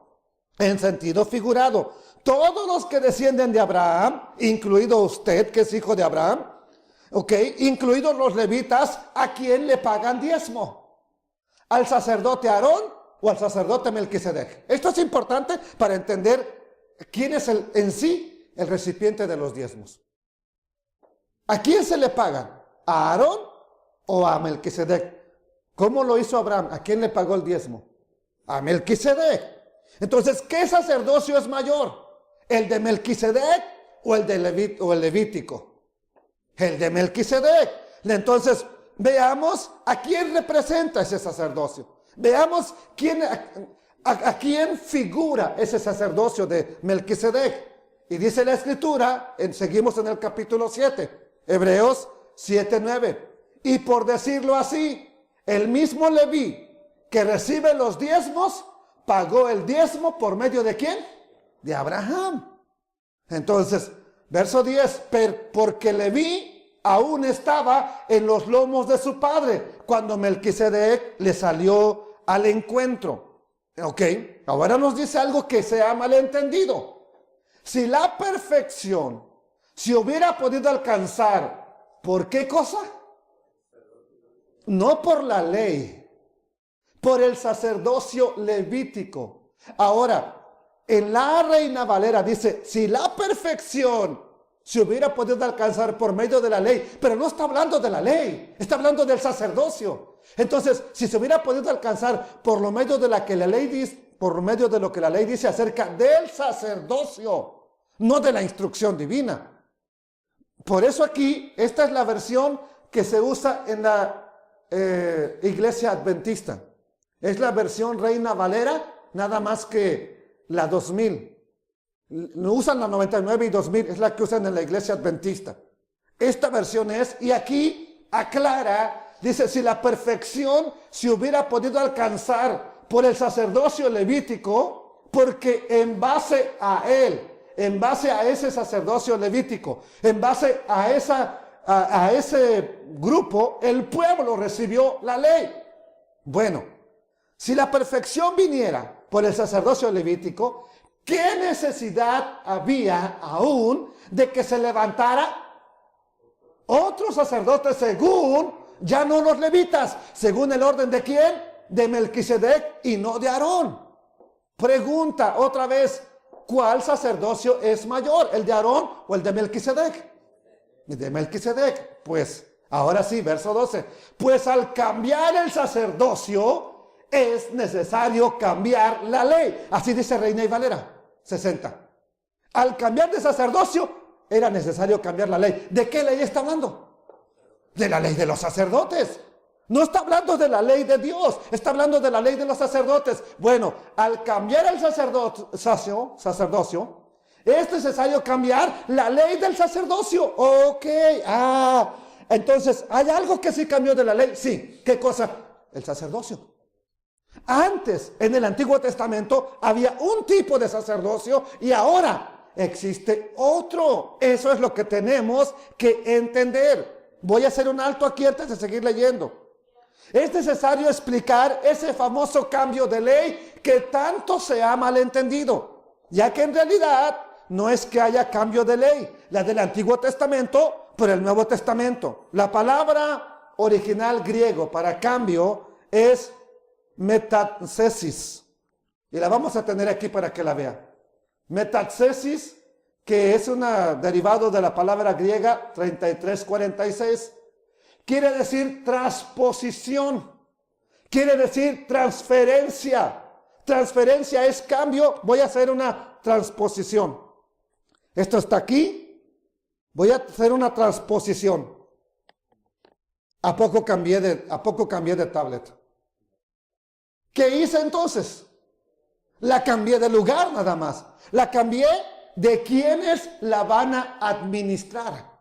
Speaker 1: En sentido figurado. Todos los que descienden de Abraham, incluido usted que es hijo de Abraham, incluidos los levitas, ¿a quién le pagan diezmo? ¿Al sacerdote Aarón o al sacerdote Melquisedec? Esto es importante para entender quién es en sí el recipiente de los diezmos. ¿A quién se le pagan? ¿A Aarón o a Melquisedec? ¿Cómo lo hizo Abraham? ¿A quién le pagó el diezmo? A Melquisedec. Entonces, ¿qué sacerdocio es mayor? ¿El de Melquisedec o el levítico? El de Melquisedec. Entonces, veamos a quién representa ese sacerdocio. Veamos a quién figura ese sacerdocio de Melquisedec. Y dice la Escritura, seguimos en el capítulo 7, Hebreos 7:9. Y por decirlo así, el mismo Leví que recibe los diezmos, pagó el diezmo por medio de ¿quién? De Abraham. Entonces, verso 10, porque Leví aún estaba en los lomos de su padre cuando Melquisedec le salió al encuentro. Ahora nos dice algo que se ha malentendido. Si la perfección se hubiera podido alcanzar, ¿por qué cosa? No por la ley, por el sacerdocio levítico. Ahora, en la Reina Valera dice, si la perfección se hubiera podido alcanzar por medio de la ley, pero no está hablando de la ley, está hablando del sacerdocio. Entonces, si se hubiera podido alcanzar por lo medio de por medio de lo que la ley dice acerca del sacerdocio, no de la instrucción divina. Por eso aquí, esta es la versión que se usa en la iglesia adventista. Es la versión Reina Valera, nada más que la 2000. No usan la 99 y 2000, es la que usan en la iglesia adventista. Esta versión es, y aquí aclara, dice, si la perfección se hubiera podido alcanzar por el sacerdocio levítico, porque en base a él, en base a ese sacerdocio levítico, en base a ese grupo, el pueblo recibió la ley. Bueno, si la perfección viniera por el sacerdocio levítico, ¿qué necesidad había aún de que se levantara otro sacerdote según, ya no los levitas, según el orden de quién? De Melquisedec y no de Aarón. Pregunta otra vez, ¿cuál sacerdocio es mayor, el de Aarón o el de Melquisedec? El de Melquisedec. Pues, ahora sí, verso 12. Pues al cambiar el sacerdocio, es necesario cambiar la ley. Así dice Reina y Valera 60. Al cambiar de sacerdocio, era necesario cambiar la ley. ¿De qué ley está hablando? De la ley de los sacerdotes. No está hablando de la ley de Dios, está hablando de la ley de los sacerdotes. Bueno, al cambiar el sacerdocio, es necesario cambiar la ley del sacerdocio. Ok, entonces, ¿hay algo que sí cambió de la ley? Sí, ¿qué cosa? El sacerdocio. Antes, en el Antiguo Testamento, había un tipo de sacerdocio y ahora existe otro. Eso es lo que tenemos que entender. Voy a hacer un alto aquí antes de seguir leyendo. Es necesario explicar ese famoso cambio de ley que tanto se ha malentendido, ya que en realidad no es que haya cambio de ley, la del Antiguo Testamento por el Nuevo Testamento. La palabra original griego para cambio es metathesis, y la vamos a tener aquí para que la vea. Metathesis, que es un derivado de la palabra griega 3346, quiere decir transposición, quiere decir transferencia. Transferencia es cambio, voy a hacer una transposición. Esto está aquí, voy a hacer una transposición. ¿A poco cambié de tablet? ¿Qué hice entonces? La cambié de lugar nada más. La cambié de quienes la van a administrar.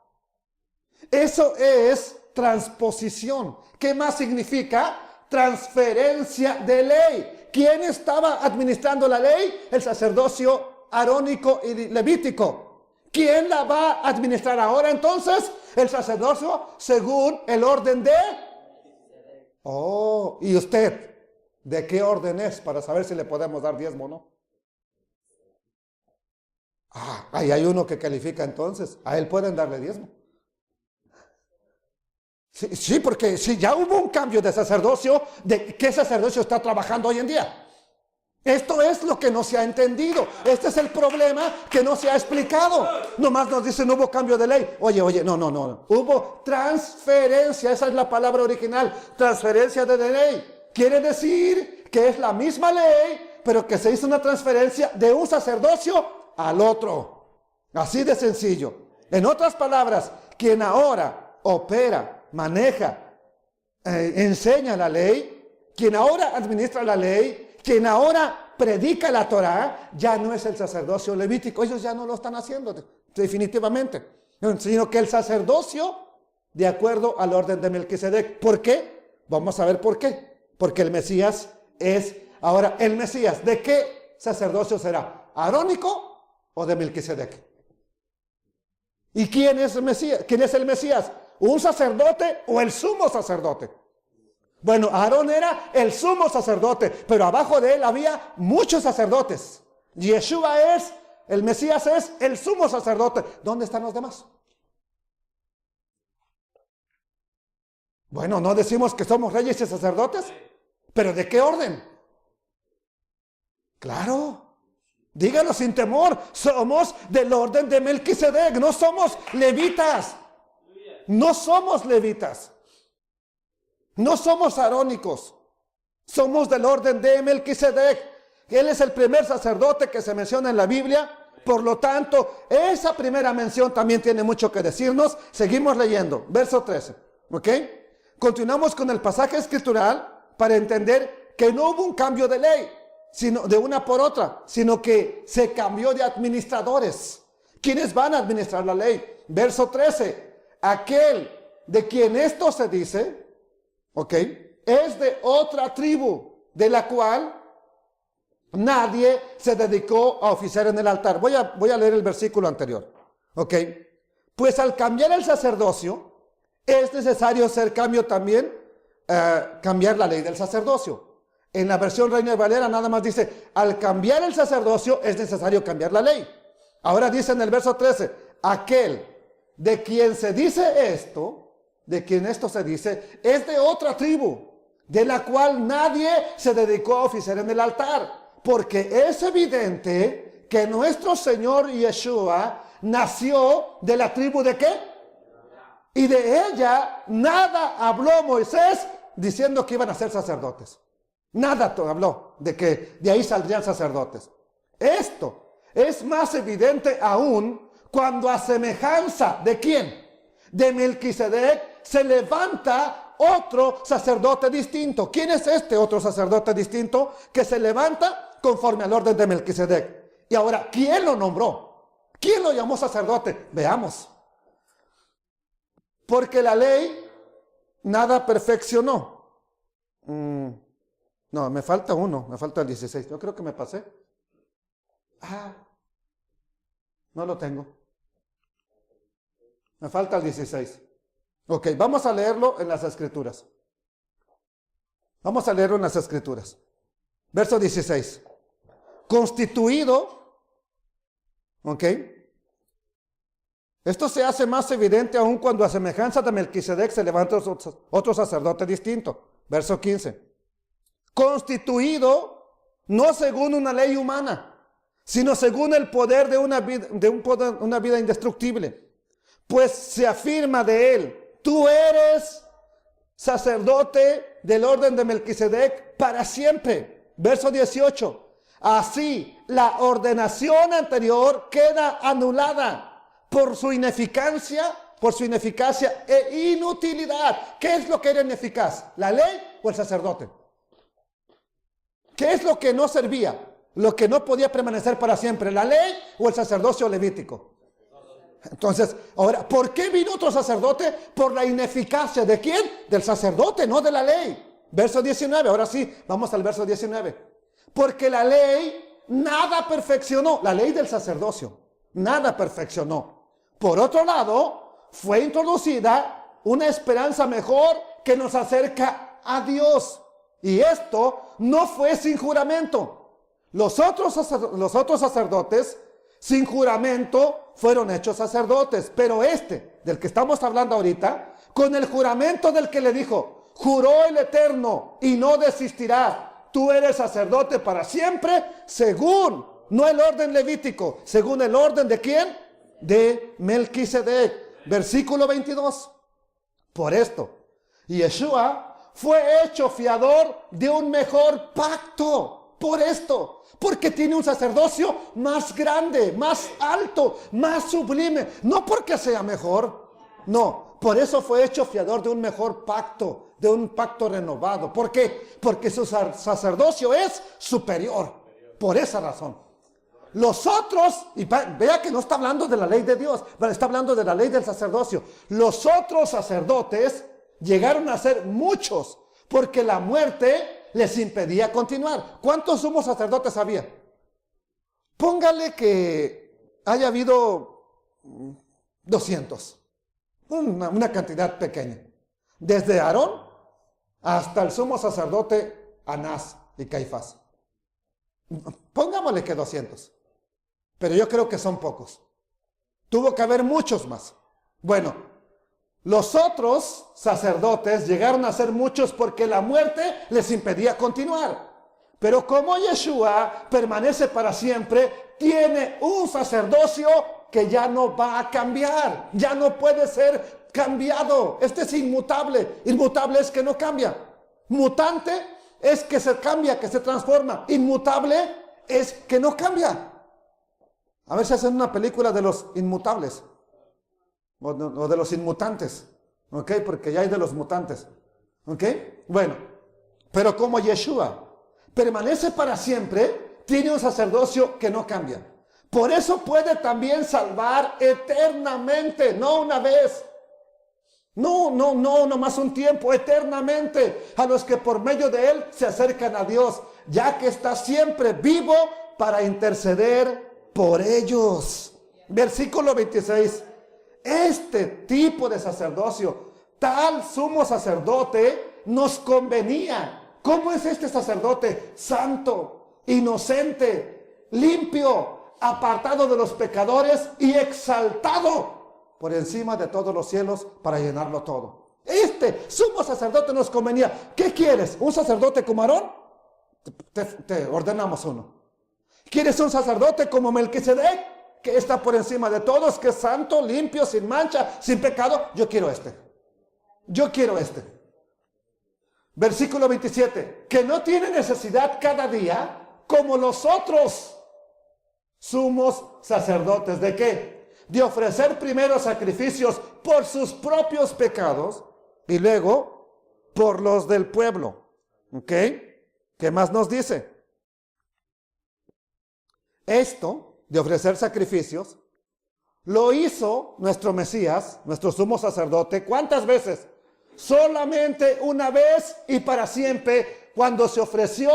Speaker 1: Eso es transposición. ¿Qué más significa? Transferencia de ley. ¿Quién estaba administrando la ley? El sacerdocio arónico y levítico. ¿Quién la va a administrar ahora entonces? El sacerdocio según el orden de... ¿y usted de qué orden es? Para saber si le podemos dar diezmo o no. Ahí hay uno que califica entonces. A él pueden darle diezmo. Sí, porque si ya hubo un cambio de sacerdocio, ¿de qué sacerdocio está trabajando hoy en día? Esto es lo que no se ha entendido. Este es el problema que no se ha explicado. Nomás nos dicen, no hubo cambio de ley. Oye, no. Hubo transferencia, esa es la palabra original, transferencia de ley. Quiere decir que es la misma ley, pero que se hizo una transferencia de un sacerdocio al otro. Así de sencillo. En otras palabras, quien ahora opera, maneja, enseña la ley, quien ahora administra la ley, quien ahora predica la Torá, ya no es el sacerdocio levítico. Ellos ya no lo están haciendo, definitivamente. Sino que el sacerdocio, de acuerdo al orden de Melquisedec. ¿Por qué? Vamos a ver por qué. Porque el Mesías es... Ahora, el Mesías, ¿de qué sacerdocio será? ¿Arónico o de Melquisedec? ¿Y quién es el Mesías? ¿Quién es el Mesías? ¿Un sacerdote o el sumo sacerdote? Bueno, Aarón era el sumo sacerdote, pero abajo de él había muchos sacerdotes. Yeshua el Mesías es el sumo sacerdote. ¿Dónde están los demás? Bueno, no decimos que somos reyes y sacerdotes, pero ¿de qué orden? Claro, dígalo sin temor, somos del orden de Melquisedec, no somos levitas. No somos levitas. No somos arónicos. Somos del orden de Melquisedec. Él es el primer sacerdote que se menciona en la Biblia. Por lo tanto, esa primera mención también tiene mucho que decirnos. Seguimos leyendo. Verso 13. ¿Ok? Continuamos con el pasaje escritural para entender que no hubo un cambio de ley, sino de una por otra, sino que se cambió de administradores. ¿Quiénes van a administrar la ley? Verso 13. Aquel de quien esto se dice, ¿ok?, es de otra tribu, de la cual nadie se dedicó a oficiar en el altar. Voy a leer el versículo anterior. ¿Ok? Pues al cambiar el sacerdocio, es necesario hacer cambio también, cambiar la ley del sacerdocio. En la versión Reina Valera nada más dice, al cambiar el sacerdocio es necesario cambiar la ley. Ahora dice en el verso 13, aquel de quien se dice esto, de quien esto se dice, es de otra tribu, de la cual nadie se dedicó a oficiar en el altar, porque es evidente que nuestro Señor Yeshua nació de la tribu ¿de qué? Y de ella nada habló Moisés diciendo que iban a ser sacerdotes. Nada habló de que de ahí saldrían sacerdotes. Esto es más evidente aún cuando a semejanza ¿de quién? De Melquisedec se levanta otro sacerdote distinto. ¿Quién es este otro sacerdote distinto que se levanta conforme al orden de Melquisedec? Y ahora, ¿quién lo nombró? ¿Quién lo llamó sacerdote? Veamos. Porque la ley nada perfeccionó. No, me falta uno, me falta el 16. Yo creo que me pasé. No lo tengo. Me falta el 16. Ok, vamos a leerlo en las Escrituras. Vamos a leerlo en las Escrituras. Verso 16. Constituido, ok. Esto se hace más evidente aún cuando a semejanza de Melquisedec se levanta otro sacerdote distinto. Verso 15. Constituido no según una ley humana, sino según el poder de una vida indestructible. Pues se afirma de él: tú eres sacerdote del orden de Melquisedec para siempre. Verso 18. Así, la ordenación anterior queda anulada por su ineficacia e inutilidad. ¿Qué es lo que era ineficaz? ¿La ley o el sacerdote? ¿Qué es lo que no servía? Lo que no podía permanecer para siempre, ¿la ley o el sacerdocio levítico? Entonces, ahora, ¿por qué vino otro sacerdote? Por la ineficacia. ¿De quién? Del sacerdote, no de la ley. Verso 19, ahora sí, vamos al verso 19. Porque la ley nada perfeccionó, la ley del sacerdocio, nada perfeccionó. Por otro lado, fue introducida una esperanza mejor que nos acerca a Dios. Y esto no fue sin juramento. Los otros sacerdotes sin juramento fueron hechos sacerdotes, pero este, del que estamos hablando ahorita, con el juramento del que le dijo: juró el Eterno y no desistirá, tú eres sacerdote para siempre, según, no el orden levítico, según el orden de ¿quién? De Melquisedec. Versículo 22. Por esto, Yeshua fue hecho fiador de un mejor pacto. Por esto, porque tiene un sacerdocio más grande, más alto, más sublime. No porque sea mejor, no. Por eso fue hecho fiador de un mejor pacto, de un pacto renovado. ¿Por qué? Porque su sacerdocio es superior. Por esa razón. Los otros, y vea que no está hablando de la ley de Dios, pero está hablando de la ley del sacerdocio. Los otros sacerdotes llegaron a ser muchos, porque la muerte les impedía continuar. ¿Cuántos sumos sacerdotes había? Póngale que haya habido 200. Una cantidad pequeña. Desde Aarón hasta el sumo sacerdote Anás y Caifás. Pongámosle que 200. Pero yo creo que son pocos. Tuvo que haber muchos más. Bueno, los otros sacerdotes llegaron a ser muchos porque la muerte les impedía continuar. Pero como Yeshua permanece para siempre, tiene un sacerdocio que ya no va a cambiar. Ya no puede ser cambiado. Este es inmutable. Inmutable es que no cambia. Mutante es que se cambia, que se transforma. Inmutable es que no cambia. A ver si hacen una película de los inmutables. O de los inmutantes, ¿ok? Porque ya hay de los mutantes, ¿ok? Bueno, pero como Yeshua permanece para siempre, tiene un sacerdocio que no cambia. Por eso puede también salvar eternamente, no una vez. No más un tiempo, eternamente, a los que por medio de él se acercan a Dios, ya que está siempre vivo para interceder por ellos. Versículo 26. Este tipo de sacerdocio, tal sumo sacerdote, nos convenía. ¿Cómo es este sacerdote? Santo, inocente, limpio, apartado de los pecadores y exaltado por encima de todos los cielos para llenarlo todo. Este sumo sacerdote nos convenía. ¿Qué quieres? ¿Un sacerdote como Aarón? Te ordenamos uno. ¿Quieres un sacerdote como Melquisedec, que está por encima de todos, que es santo, limpio, sin mancha, sin pecado? Yo quiero este. Yo quiero este. Versículo 27. Que no tiene necesidad cada día, como los otros sumos sacerdotes. ¿De qué? De ofrecer primero sacrificios por sus propios pecados y luego por los del pueblo. ¿Ok? ¿Qué más nos dice? Esto de ofrecer sacrificios lo hizo nuestro Mesías, nuestro sumo sacerdote. ¿Cuántas veces? Solamente una vez y para siempre, cuando se ofreció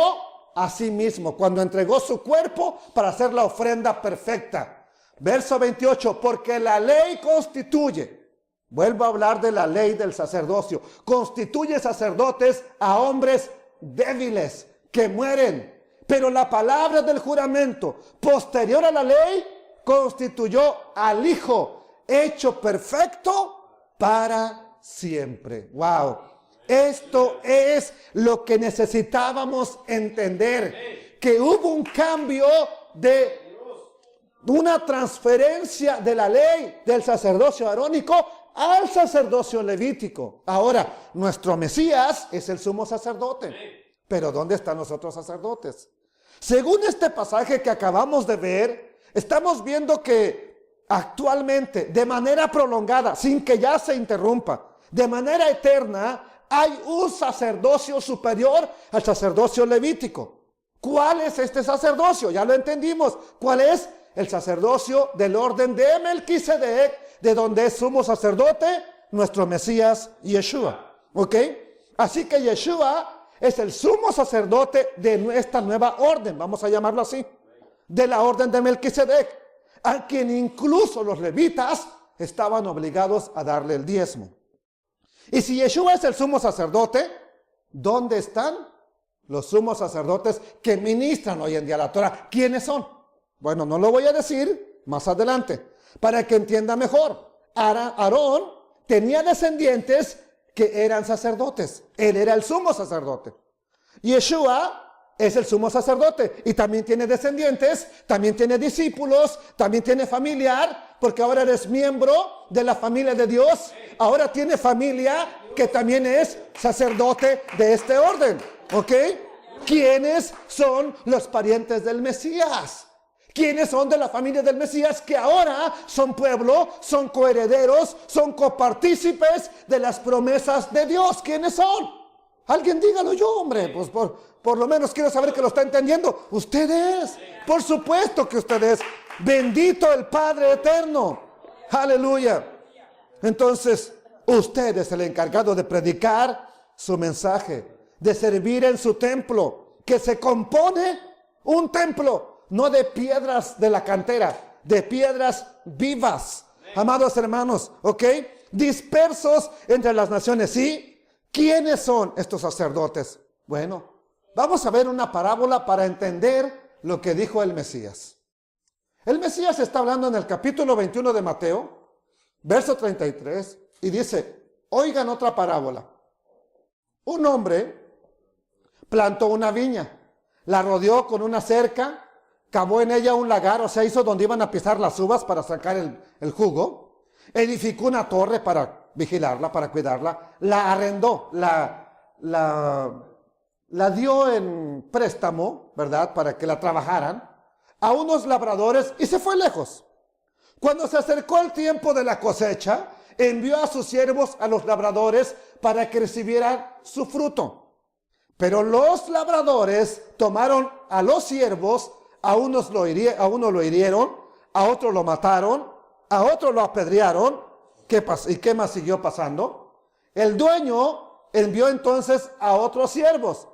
Speaker 1: a sí mismo, cuando entregó su cuerpo para hacer la ofrenda perfecta. Verso 28, porque la ley constituye, vuelvo a hablar de la ley del sacerdocio, constituye sacerdotes a hombres débiles que mueren, pero la palabra del juramento posterior a la ley constituyó al Hijo hecho perfecto para siempre. Wow. Esto es lo que necesitábamos entender, que hubo un cambio de una transferencia de la ley del sacerdocio arónico al sacerdocio levítico. Ahora, nuestro Mesías es el sumo sacerdote. Pero ¿dónde están los otros sacerdotes? Según este pasaje que acabamos de ver, estamos viendo que actualmente, de manera prolongada, sin que ya se interrumpa, de manera eterna, hay un sacerdocio superior al sacerdocio levítico. ¿Cuál es este sacerdocio? Ya lo entendimos. ¿Cuál es? El sacerdocio del orden de Melquisedec, de donde es sumo sacerdote nuestro Mesías Yeshua. ¿Ok? Así que Yeshua es el sumo sacerdote de esta nueva orden, vamos a llamarlo así, de la orden de Melquisedec, a quien incluso los levitas estaban obligados a darle el diezmo. Y si Yeshua es el sumo sacerdote, ¿dónde están los sumos sacerdotes que ministran hoy en día la Torah? ¿Quiénes son? Bueno, no lo voy a decir más adelante, para que entienda mejor. Aarón tenía descendientes que eran sacerdotes. Él era el sumo sacerdote. Yeshua es el sumo sacerdote y también tiene descendientes, también tiene discípulos, también tiene familiar, porque ahora eres miembro de la familia de Dios. Ahora tiene familia que también es sacerdote de este orden. ¿Ok? ¿Quiénes son los parientes del Mesías? ¿Quiénes son de la familia del Mesías que ahora son pueblo, son coherederos, son copartícipes de las promesas de Dios? ¿Quiénes son? Alguien dígalo yo, hombre, pues por lo menos quiero saber que lo está entendiendo. Ustedes, por supuesto que ustedes. Bendito el Padre eterno. Aleluya. Entonces, usted es el encargado de predicar su mensaje, de servir en su templo, que se compone un templo, no de piedras de la cantera, de piedras vivas. Amados hermanos, ¿ok? Dispersos entre las naciones. ¿Sí? ¿Quiénes son estos sacerdotes? Bueno, vamos a ver una parábola para entender lo que dijo el Mesías. El Mesías está hablando en el capítulo 21 de Mateo, verso 33, y dice, oigan otra parábola. Un hombre plantó una viña, la rodeó con una cerca, cavó en ella un lagar, o sea, hizo donde iban a pisar las uvas para sacar el jugo, edificó una torre para vigilarla, para cuidarla, la arrendó, la dio en préstamo, ¿verdad?, para que la trabajaran, a unos labradores y se fue lejos. Cuando se acercó el tiempo de la cosecha, envió a sus siervos, a los labradores, para que recibieran su fruto. Pero los labradores tomaron a los siervos, a uno lo hirieron, a otro lo mataron, a otro lo apedrearon. ¿Y qué más siguió pasando? El dueño envió entonces a otros siervos,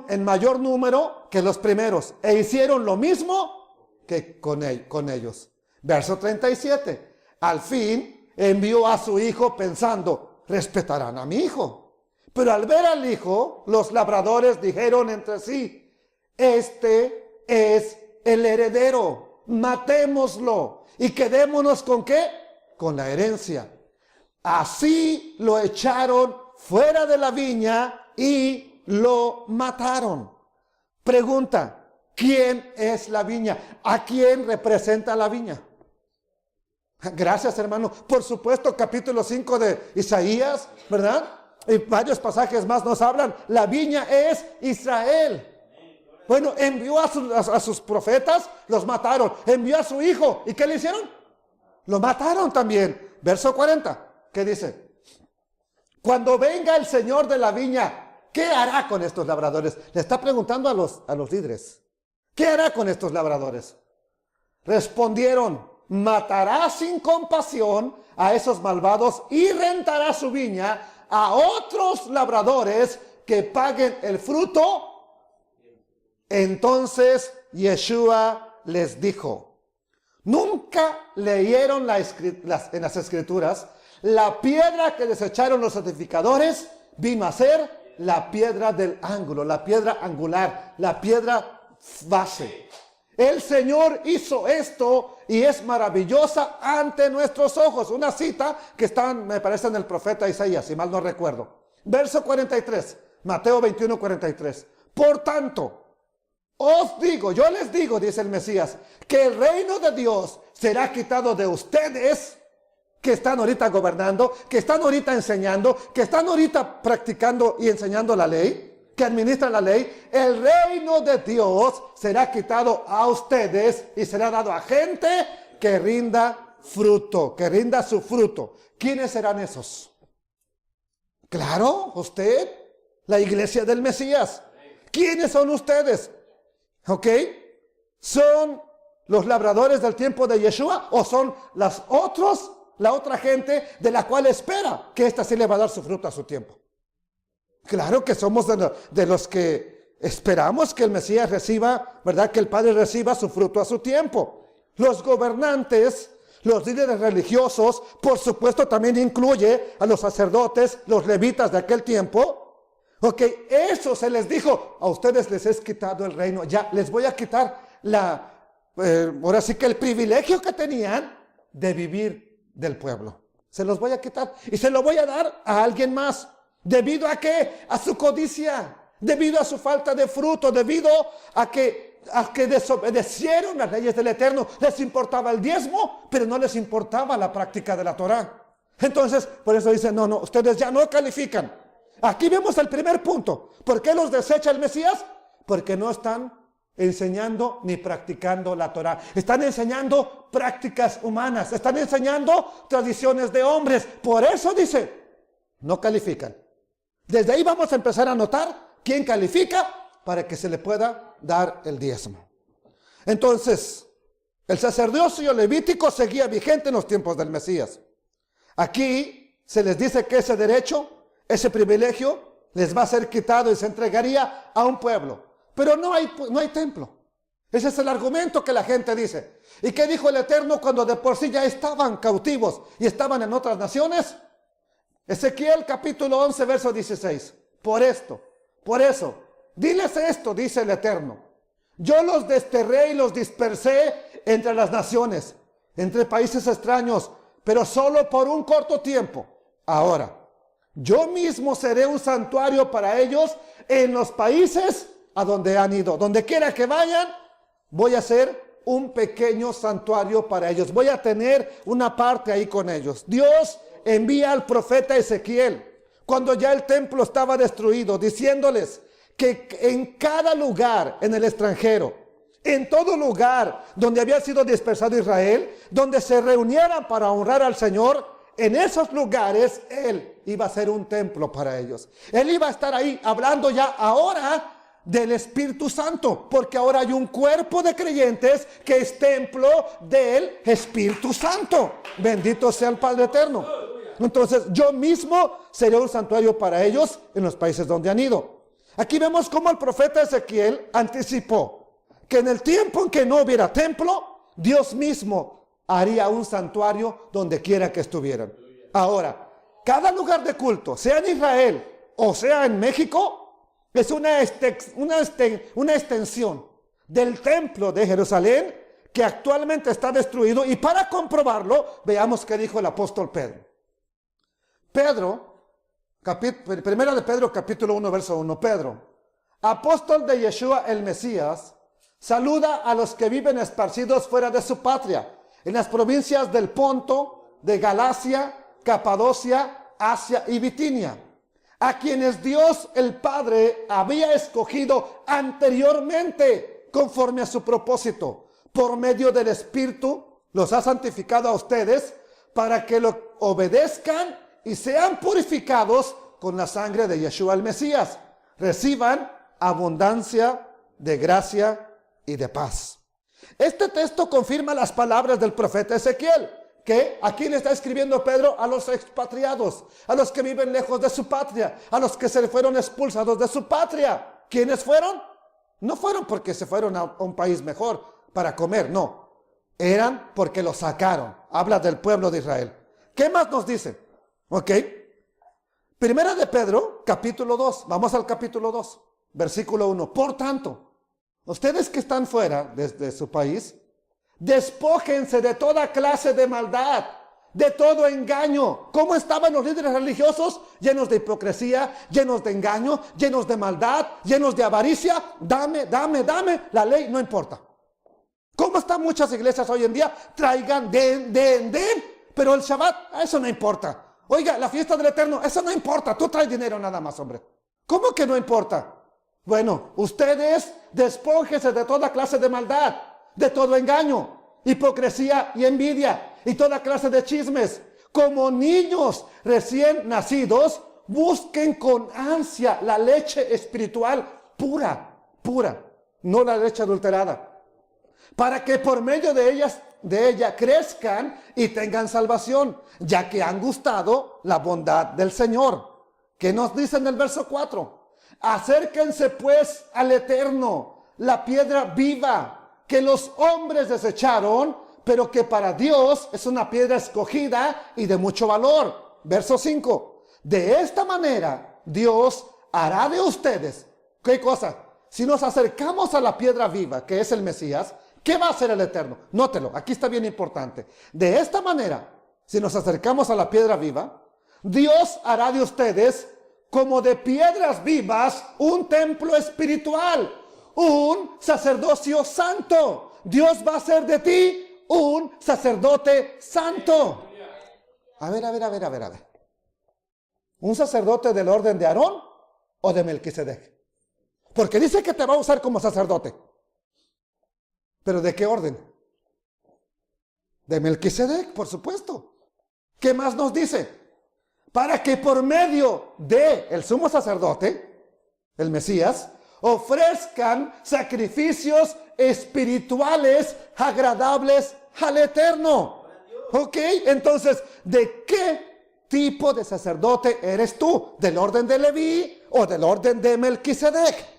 Speaker 1: en mayor número que los primeros, e hicieron lo mismo que con ellos. Verso 37. Al fin envió a su hijo pensando, respetarán a mi hijo. Pero al ver al hijo, los labradores dijeron entre sí, este es el heredero, matémoslo y quedémonos ¿con qué? Con la herencia. Así lo echaron fuera de la viña y lo mataron. Pregunta, ¿quién es la viña? ¿A quién representa la viña? Gracias, hermano. Por supuesto, capítulo 5 de Isaías, ¿verdad? Y varios pasajes más nos hablan. La viña es Israel. Bueno, envió a sus profetas, los mataron. Envió a su hijo. ¿Y qué le hicieron? Lo mataron también. Verso 40. ¿Qué dice? Cuando venga el Señor de la viña, ¿qué hará con estos labradores? Le está preguntando a los líderes. ¿Qué hará con estos labradores? Respondieron, matará sin compasión a esos malvados y rentará su viña a otros labradores que paguen el fruto. Entonces Yeshua les dijo, ¿nunca leyeron en las escrituras? La piedra que desecharon los edificadores vino a ser la piedra del ángulo, la piedra angular, la piedra base. El Señor hizo esto y es maravillosa ante nuestros ojos. Una cita que está, me parece, en el profeta Isaías, si mal no recuerdo. Verso 43, Mateo 21, 43. Por tanto, os digo, yo les digo, dice el Mesías, que el reino de Dios será quitado de ustedes, que están ahorita gobernando, que están ahorita enseñando, que están ahorita practicando y enseñando la ley, que administran la ley. El reino de Dios será quitado a ustedes y será dado a gente que rinda fruto, que rinda su fruto. ¿Quiénes serán esos? Claro, usted, la iglesia del Mesías. ¿Quiénes son ustedes? ¿Ok? ¿Son los labradores del tiempo de Yeshua o son la otra gente de la cual espera que ésta sí le va a dar su fruto a su tiempo? Claro que somos de los que esperamos que el Mesías reciba, ¿verdad? Que el Padre reciba su fruto a su tiempo. Los gobernantes, los líderes religiosos, por supuesto también incluye a los sacerdotes, los levitas de aquel tiempo. Ok, eso se les dijo, a ustedes les es quitado el reino, ya les voy a quitar ahora sí que el privilegio que tenían de vivir del pueblo. Se los voy a quitar y se lo voy a dar a alguien más. ¿Debido a qué? A su codicia, debido a su falta de fruto, debido a que desobedecieron las leyes del Eterno. Les importaba el diezmo, pero no les importaba la práctica de la Torá. Entonces, por eso dicen, no, ustedes ya no califican. Aquí vemos el primer punto. ¿Por qué los desecha el Mesías? Porque no están enseñando ni practicando la Torá. Están enseñando prácticas humanas. Están enseñando tradiciones de hombres. Por eso dice, no califican. Desde ahí vamos a empezar a notar quién califica para que se le pueda dar el diezmo. Entonces, el sacerdocio levítico seguía vigente en los tiempos del Mesías. Aquí se les dice que ese derecho, ese privilegio, les va a ser quitado y se entregaría a un pueblo. Pero no hay templo. Ese es el argumento que la gente dice. ¿Y qué dijo el Eterno cuando de por sí ya estaban cautivos y estaban en otras naciones? Ezequiel capítulo 11, verso 16. Por eso, diles esto, dice el Eterno. Yo los desterré y los dispersé entre las naciones, entre países extraños, pero solo por un corto tiempo. Ahora, yo mismo seré un santuario para ellos en los países a donde han ido. Donde quiera que vayan, voy a ser un pequeño santuario para ellos. Voy a tener una parte ahí con ellos. Dios envía al profeta Ezequiel cuando ya el templo estaba destruido, diciéndoles que en cada lugar en el extranjero, en todo lugar donde había sido dispersado Israel, donde se reunieran para honrar al Señor, en esos lugares Él iba a ser un templo para ellos. Él iba a estar ahí hablando ya ahora del Espíritu Santo, porque ahora hay un cuerpo de creyentes que es templo del Espíritu Santo. Bendito sea el Padre Eterno. Entonces yo mismo seré un santuario para ellos en los países donde han ido. Aquí vemos cómo el profeta Ezequiel anticipó que en el tiempo en que no hubiera templo, Dios mismo haría un santuario donde quiera que estuvieran. Ahora, cada lugar de culto, sea en Israel o sea en México, es una extensión del templo de Jerusalén que actualmente está destruido. Y para comprobarlo, veamos qué dijo el apóstol Pedro. Primera de Pedro capítulo 1 verso 1. Pedro, apóstol de Yeshua el Mesías, saluda a los que viven esparcidos fuera de su patria, en las provincias del Ponto, de Galacia, Capadocia, Asia y Bitinia, a quienes Dios el Padre había escogido anteriormente conforme a su propósito. Por medio del Espíritu los ha santificado a ustedes para que lo obedezcan y sean purificados con la sangre de Yeshua el Mesías. Reciban abundancia de gracia y de paz. Este texto confirma las palabras del profeta Ezequiel, que aquí le está escribiendo Pedro a los expatriados, a los que viven lejos de su patria, a los que se fueron expulsados de su patria. ¿Quiénes fueron? No fueron porque se fueron a un país mejor para comer, no. Eran porque los sacaron. Habla del pueblo de Israel. ¿Qué más nos dice? ¿Ok? Primera de Pedro, capítulo 2. Vamos al capítulo 2, versículo 1. Por tanto, ustedes que están fuera de su país, despójense de toda clase de maldad, de todo engaño. ¿Cómo estaban los líderes religiosos? Llenos de hipocresía, llenos de engaño, llenos de maldad, llenos de avaricia. Dame, dame, dame. La ley no importa. ¿Cómo están muchas iglesias hoy en día? Traigan, den. Pero el Shabbat, eso no importa. Oiga, la fiesta del Eterno, eso no importa. Tú traes dinero nada más, hombre. ¿Cómo que no importa? Bueno, ustedes despójense de toda clase de maldad, de todo engaño, hipocresía y envidia, y toda clase de chismes. Como niños recién nacidos, busquen con ansia la leche espiritual pura, no la leche adulterada, para que por medio de ella crezcan y tengan salvación, ya que han gustado la bondad del Señor. ¿Qué nos dice en el verso 4? Acérquense pues al Eterno, la piedra viva que los hombres desecharon, pero que para Dios es una piedra escogida y de mucho valor. Verso 5. De esta manera Dios hará de ustedes, ¿qué cosa? Si nos acercamos a la piedra viva, que es el Mesías, ¿qué va a hacer el Eterno? Nótelo, aquí está bien importante. De esta manera, si nos acercamos a la piedra viva, Dios hará de ustedes como de piedras vivas un templo espiritual, un sacerdocio santo. Dios va a hacer de ti un sacerdote santo. A ver. ¿Un sacerdote del orden de Aarón o de Melquisedec? Porque dice que te va a usar como sacerdote. ¿Pero de qué orden? De Melquisedec, por supuesto. ¿Qué más nos dice? Para que por medio de el sumo sacerdote, el Mesías, ofrezcan sacrificios espirituales agradables al Eterno. ¿Ok? Entonces, ¿de qué tipo de sacerdote eres tú? ¿Del orden de Leví o del orden de Melquisedec?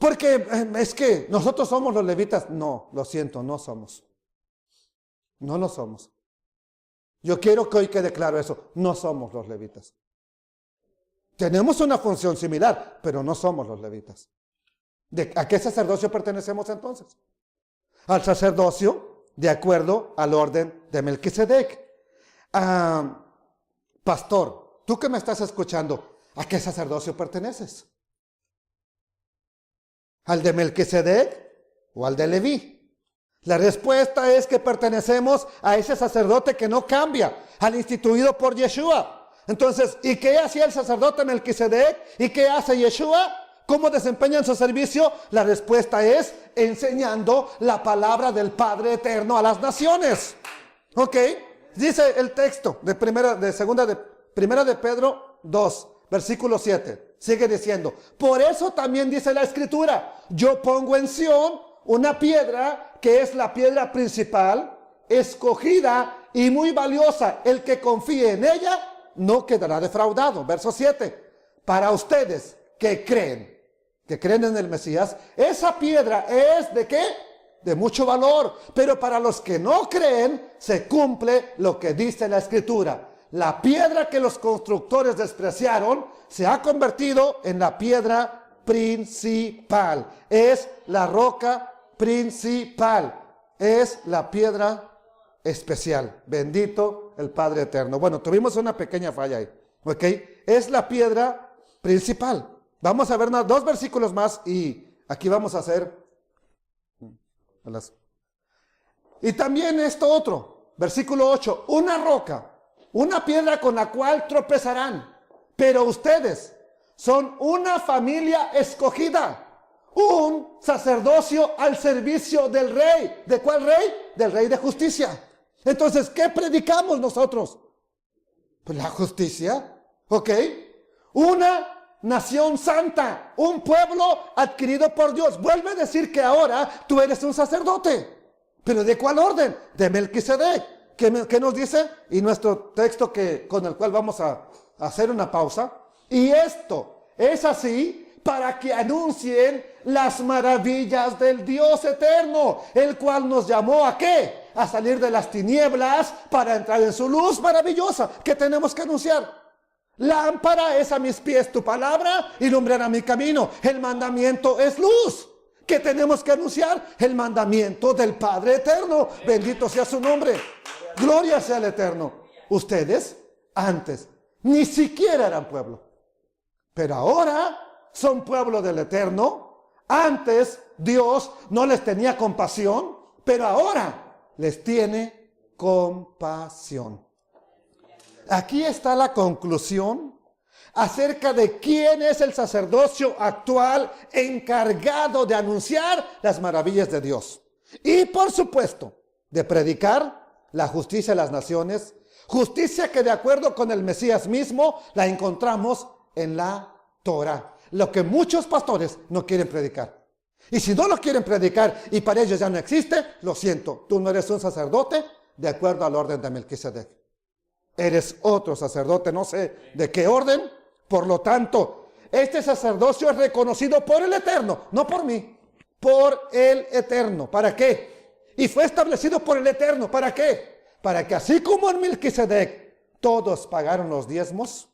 Speaker 1: Porque es que nosotros somos los levitas. No, lo siento, no somos. No lo somos. Yo quiero que hoy quede claro eso. No somos los levitas. Tenemos una función similar, pero no somos los levitas. ¿A qué sacerdocio pertenecemos entonces? Al sacerdocio de acuerdo al orden de Melquisedec. Pastor, tú que me estás escuchando, ¿a qué sacerdocio perteneces? ¿Al de Melquisedec o al de Leví? La respuesta es que pertenecemos a ese sacerdote que no cambia, al instituido por Yeshua. Entonces, ¿y qué hacía el sacerdote Melquisedec? ¿Y qué hace Yeshua? ¿Cómo desempeñan su servicio? La respuesta es enseñando la palabra del Padre Eterno a las naciones. ¿Ok? Dice el texto de primera de Pedro 2, versículo 7. Sigue diciendo, por eso también dice la Escritura, yo pongo en Sión una piedra que es la piedra principal, escogida y muy valiosa. El que confíe en ella no quedará defraudado. Verso 7. Para ustedes que creen en el Mesías, esa piedra es ¿de qué? De mucho valor. Pero para los que no creen, se cumple lo que dice la Escritura. La piedra que los constructores despreciaron se ha convertido en la piedra principal. Es la roca principal. Es la piedra especial. Bendito el Padre Eterno. Bueno, tuvimos una pequeña falla ahí. ¿Ok? Es la piedra principal. Vamos a ver dos versículos más y aquí vamos a hacer. Y también esto otro. Versículo 8. Una roca, una piedra con la cual tropezarán. Pero ustedes son una familia escogida. Un sacerdocio al servicio del rey. ¿De cuál rey? Del rey de justicia. Entonces, ¿qué predicamos nosotros? Pues la justicia, ¿ok? Una nación santa, un pueblo adquirido por Dios. Vuelve a decir que ahora tú eres un sacerdote. ¿Pero de cuál orden? De Melquisedec. ¿Qué nos dice? Y nuestro texto con el cual vamos a hacer una pausa. Y esto es así para que anuncien las maravillas del Dios eterno, el cual nos llamó ¿a qué? A salir de las tinieblas para entrar en su luz maravillosa. ¿Qué tenemos que anunciar? Lámpara es a mis pies tu palabra y lumbrera mi camino. El mandamiento es luz. ¿Qué tenemos que anunciar? El mandamiento del Padre eterno. Bendito sea su nombre. Gloria sea el eterno. Ustedes antes ni siquiera eran pueblo, pero ahora son pueblo del eterno. Antes Dios no les tenía compasión, pero ahora les tiene compasión. Aquí está la conclusión acerca de quién es el sacerdocio actual encargado de anunciar las maravillas de Dios. Y por supuesto, de predicar la justicia de las naciones, justicia que de acuerdo con el Mesías mismo la encontramos en la Torah. Lo que muchos pastores no quieren predicar. Y si no lo quieren predicar y para ellos ya no existe, lo siento, tú no eres un sacerdote de acuerdo al orden de Melquisedec. Eres otro sacerdote, no sé de qué orden. Por lo tanto, este sacerdocio es reconocido por el Eterno, no por mí, por el Eterno. ¿Para qué? Y fue establecido por el Eterno. ¿Para qué? Para que así como en Melquisedec todos pagaron los diezmos,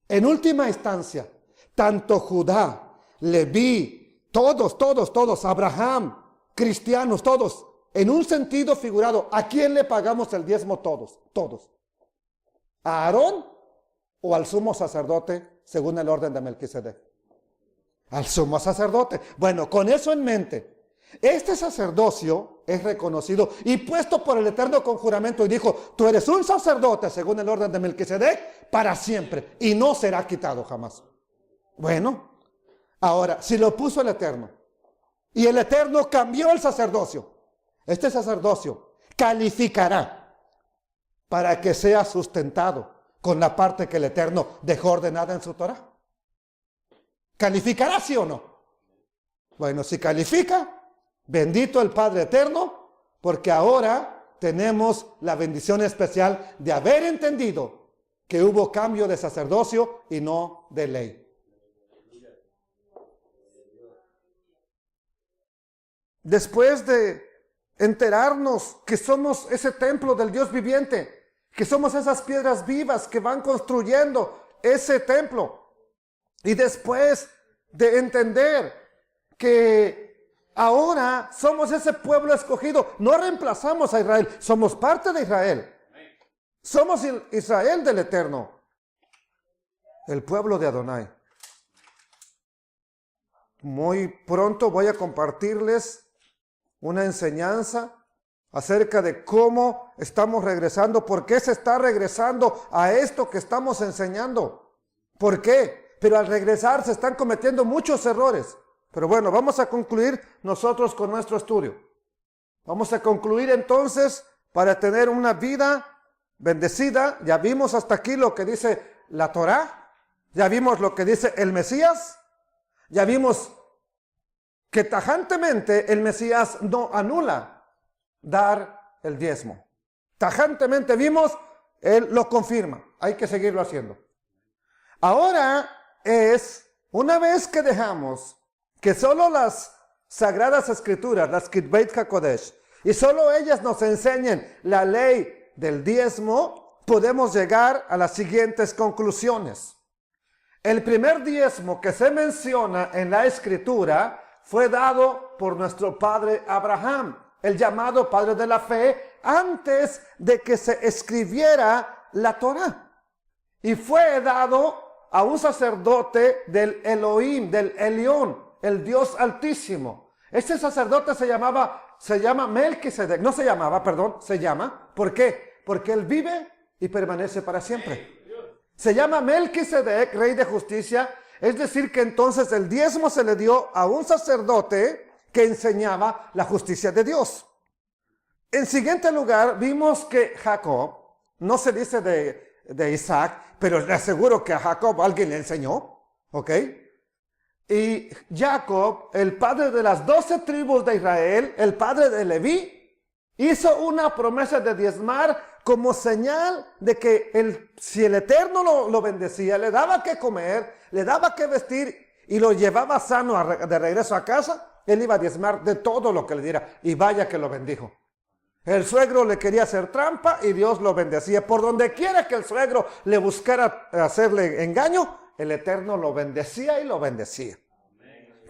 Speaker 1: en última instancia, tanto Judá, Leví, todos, Abraham, cristianos, todos, en un sentido figurado, ¿a quién le pagamos el diezmo? Todos. ¿A Aarón o al sumo sacerdote según el orden de Melquisedec? Al sumo sacerdote. Bueno, con eso en mente, este sacerdocio es reconocido y puesto por el Eterno con juramento y dijo, tú eres un sacerdote según el orden de Melquisedec para siempre y no será quitado jamás. Bueno, ahora, si lo puso el Eterno y el Eterno cambió el sacerdocio, este sacerdocio calificará para que sea sustentado con la parte que el Eterno dejó ordenada en su Torah. ¿Calificará, sí o no? Bueno, si califica, bendito el Padre Eterno, porque ahora tenemos la bendición especial de haber entendido que hubo cambio de sacerdocio y no de ley. Después de enterarnos que somos ese templo del Dios viviente, que somos esas piedras vivas que van construyendo ese templo, y después de entender que ahora somos ese pueblo escogido, no reemplazamos a Israel, somos parte de Israel, somos Israel del Eterno, el pueblo de Adonai. Muy pronto voy a compartirles una enseñanza acerca de cómo estamos regresando, por qué se está regresando a esto que estamos enseñando, por qué, pero al regresar se están cometiendo muchos errores. Pero bueno, vamos a concluir nosotros con nuestro estudio. Vamos a concluir entonces para tener una vida bendecida. Ya vimos hasta aquí lo que dice la Torá, ya vimos lo que dice el Mesías, ya vimos que tajantemente el Mesías no anula dar el diezmo. Tajantemente vimos, él lo confirma. Hay que seguirlo haciendo. Ahora es, una vez que dejamos que solo las Sagradas Escrituras, las Kitbeit HaKodesh, y solo ellas nos enseñen la ley del diezmo, podemos llegar a las siguientes conclusiones. El primer diezmo que se menciona en la Escritura fue dado por nuestro padre Abraham, el llamado padre de la fe, antes de que se escribiera la Torá. Y fue dado a un sacerdote del Elohim, del Elión, el Dios Altísimo. Este sacerdote se llama Melquisedec, se llama. ¿Por qué? Porque él vive y permanece para siempre. Se llama Melquisedec, rey de justicia. Es decir, que entonces el diezmo se le dio a un sacerdote que enseñaba la justicia de Dios. En siguiente lugar, vimos que Jacob, no se dice de Isaac, pero le aseguro que a Jacob alguien le enseñó, ¿ok? Y Jacob, el padre de las 12 tribus de Israel, el padre de Leví, hizo una promesa de diezmar como señal de que si el Eterno lo bendecía, le daba que comer, le daba que vestir y lo llevaba sano de regreso a casa, él iba a diezmar de todo lo que le diera. Y vaya que lo bendijo. El suegro le quería hacer trampa y Dios lo bendecía. Por donde quiera que el suegro le buscara hacerle engaño, el Eterno lo bendecía y lo bendecía.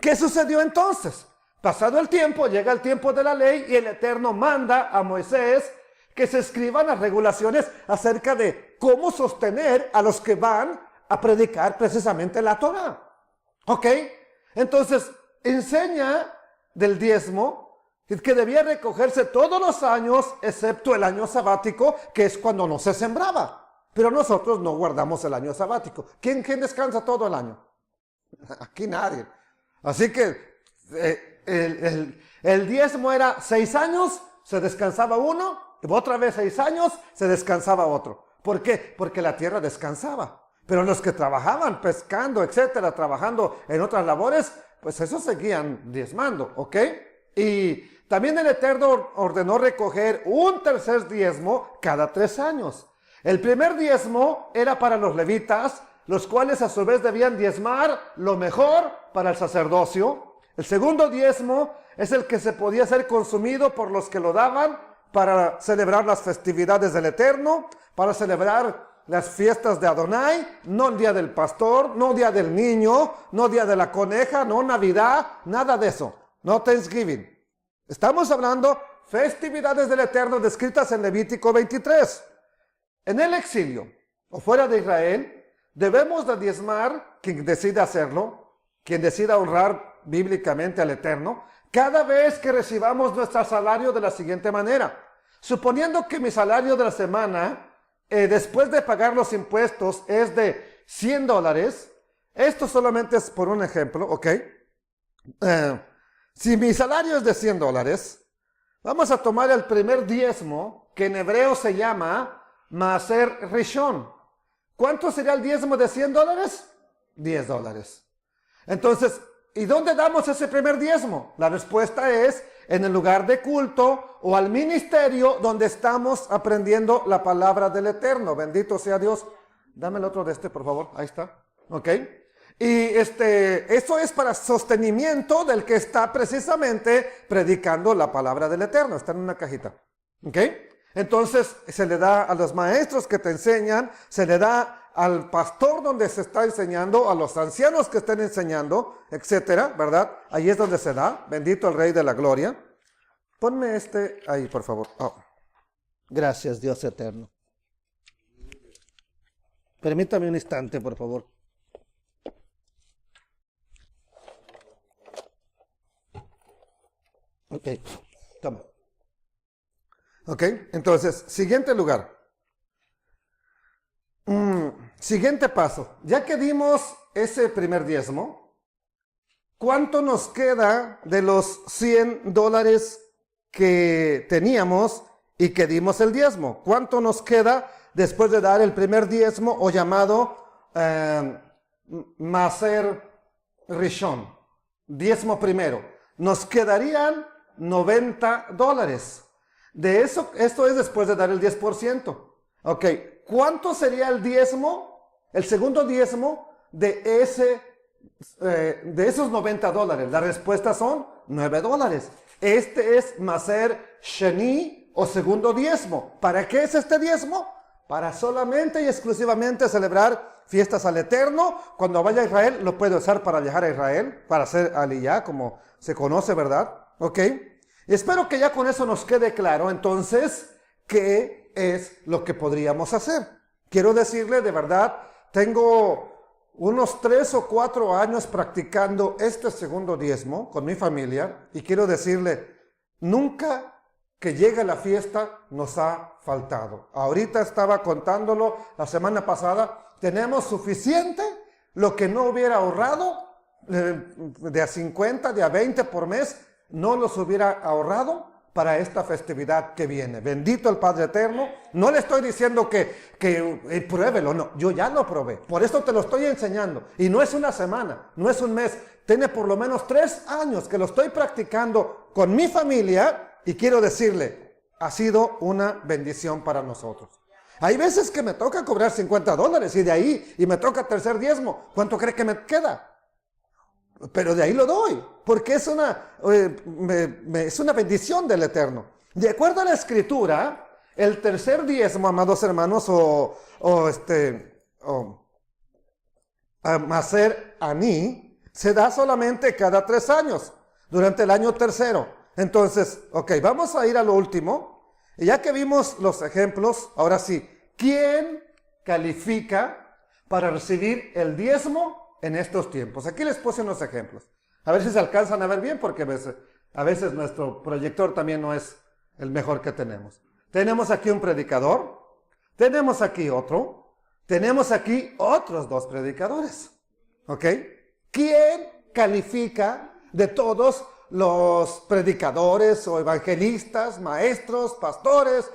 Speaker 1: ¿Qué sucedió entonces? Pasado el tiempo, llega el tiempo de la ley y el Eterno manda a Moisés que se escriban las regulaciones acerca de cómo sostener a los que van a predicar precisamente la Torah. ¿Ok? Entonces, enseña del diezmo que debía recogerse todos los años, excepto el año sabático, que es cuando no se sembraba. Pero nosotros no guardamos el año sabático. ¿Quién descansa todo el año? Aquí nadie. Así que el diezmo era 6 años, se descansaba uno, y otra vez 6 años, se descansaba otro. ¿Por qué? Porque la tierra descansaba. Pero los que trabajaban pescando, etcétera, trabajando en otras labores, pues esos seguían diezmando, ¿ok? Y también el Eterno ordenó recoger un tercer diezmo cada 3 años. El primer diezmo era para los levitas, los cuales a su vez debían diezmar lo mejor para el sacerdocio. El segundo diezmo es el que se podía ser consumido por los que lo daban para celebrar las festividades del Eterno, para celebrar las fiestas de Adonai, no el día del pastor, no día del niño, no día de la coneja, no Navidad, nada de eso, no Thanksgiving. Estamos hablando festividades del Eterno descritas en Levítico 23. En el exilio o fuera de Israel, debemos de diezmar, quien decida hacerlo, quien decida honrar bíblicamente al Eterno, cada vez que recibamos nuestro salario de la siguiente manera. Suponiendo que mi salario de la semana, después de pagar los impuestos, es de $100, esto solamente es por un ejemplo, ¿ok? Si mi salario es de $100, vamos a tomar el primer diezmo, que en hebreo se llama Maaser Rishon. ¿Cuánto sería el diezmo de $100? $10. Entonces, ¿y dónde damos ese primer diezmo? La respuesta es en el lugar de culto o al ministerio donde estamos aprendiendo la palabra del Eterno. Bendito sea Dios. Dame el otro de por favor. Ahí está. ¿Ok? Y eso es para sostenimiento del que está precisamente predicando la palabra del Eterno. Está en una cajita. ¿Ok? Entonces se le da a los maestros que te enseñan, se le da al pastor donde se está enseñando, a los ancianos que estén enseñando, etcétera, ¿verdad? Ahí es donde se da. Bendito el Rey de la Gloria. Ponme ahí, por favor. Oh. Gracias, Dios eterno. Permítame un instante, por favor. Ok, toma. Ok, entonces, siguiente lugar. Siguiente paso. Ya que dimos ese primer diezmo, ¿cuánto nos queda de los $100 que teníamos y que dimos el diezmo? ¿Cuánto nos queda después de dar el primer diezmo o llamado Maaser Rishon? Diezmo primero. Nos quedarían $90. De eso, esto es después de dar el 10%. Ok, ¿cuánto sería el diezmo, el segundo diezmo de esos $90? La respuesta son $9. Este es Maaser Sheni o segundo diezmo. ¿Para qué es este diezmo? Para solamente y exclusivamente celebrar fiestas al Eterno. Cuando vaya a Israel lo puede usar para viajar a Israel, para hacer aliyah, como se conoce, ¿verdad? Ok. Espero que ya con eso nos quede claro, entonces, qué es lo que podríamos hacer. Quiero decirle, de verdad, tengo unos 3 o 4 años practicando este segundo diezmo con mi familia y quiero decirle, nunca que llegue la fiesta nos ha faltado. Ahorita estaba contándolo la semana pasada, tenemos suficiente, lo que no hubiera ahorrado, de a 50, de a 20 por mes, no los hubiera ahorrado para esta festividad que viene. Bendito el Padre Eterno. No le estoy diciendo que pruébelo, no. Yo ya lo probé. Por eso te lo estoy enseñando. Y no es una semana, no es un mes. Tiene por lo menos 3 años que lo estoy practicando con mi familia. Y quiero decirle, ha sido una bendición para nosotros. Hay veces que me toca cobrar $50 y de ahí, y me toca tercer diezmo. ¿Cuánto cree que me queda? Pero de ahí lo doy, porque es una bendición del Eterno. De acuerdo a la Escritura, el tercer diezmo, amados hermanos, Maser Aní, se da solamente cada 3 años, durante el año tercero. Entonces, vamos a ir a lo último. Y ya que vimos los ejemplos, ahora sí, ¿quién califica para recibir el diezmo en estos tiempos? Aquí les puse unos ejemplos. A ver si se alcanzan a ver bien, porque a veces nuestro proyector también no es el mejor que tenemos. Tenemos aquí un predicador, tenemos aquí otro, tenemos aquí otros 2 predicadores. ¿Ok? ¿Quién califica de todos los predicadores o evangelistas, maestros, pastores,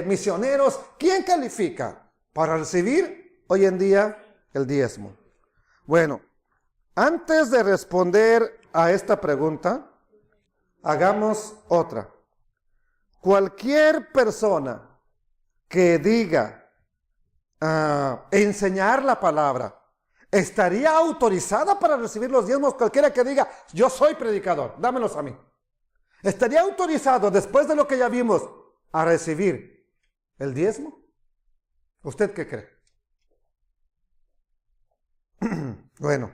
Speaker 1: misioneros? ¿Quién califica para recibir hoy en día el diezmo? Bueno, antes de responder a esta pregunta, hagamos otra. Cualquier persona que diga enseñar la palabra, ¿estaría autorizada para recibir los diezmos? Cualquiera que diga, yo soy predicador, dámelos a mí. ¿Estaría autorizado, después de lo que ya vimos, a recibir el diezmo? ¿Usted qué cree? Bueno,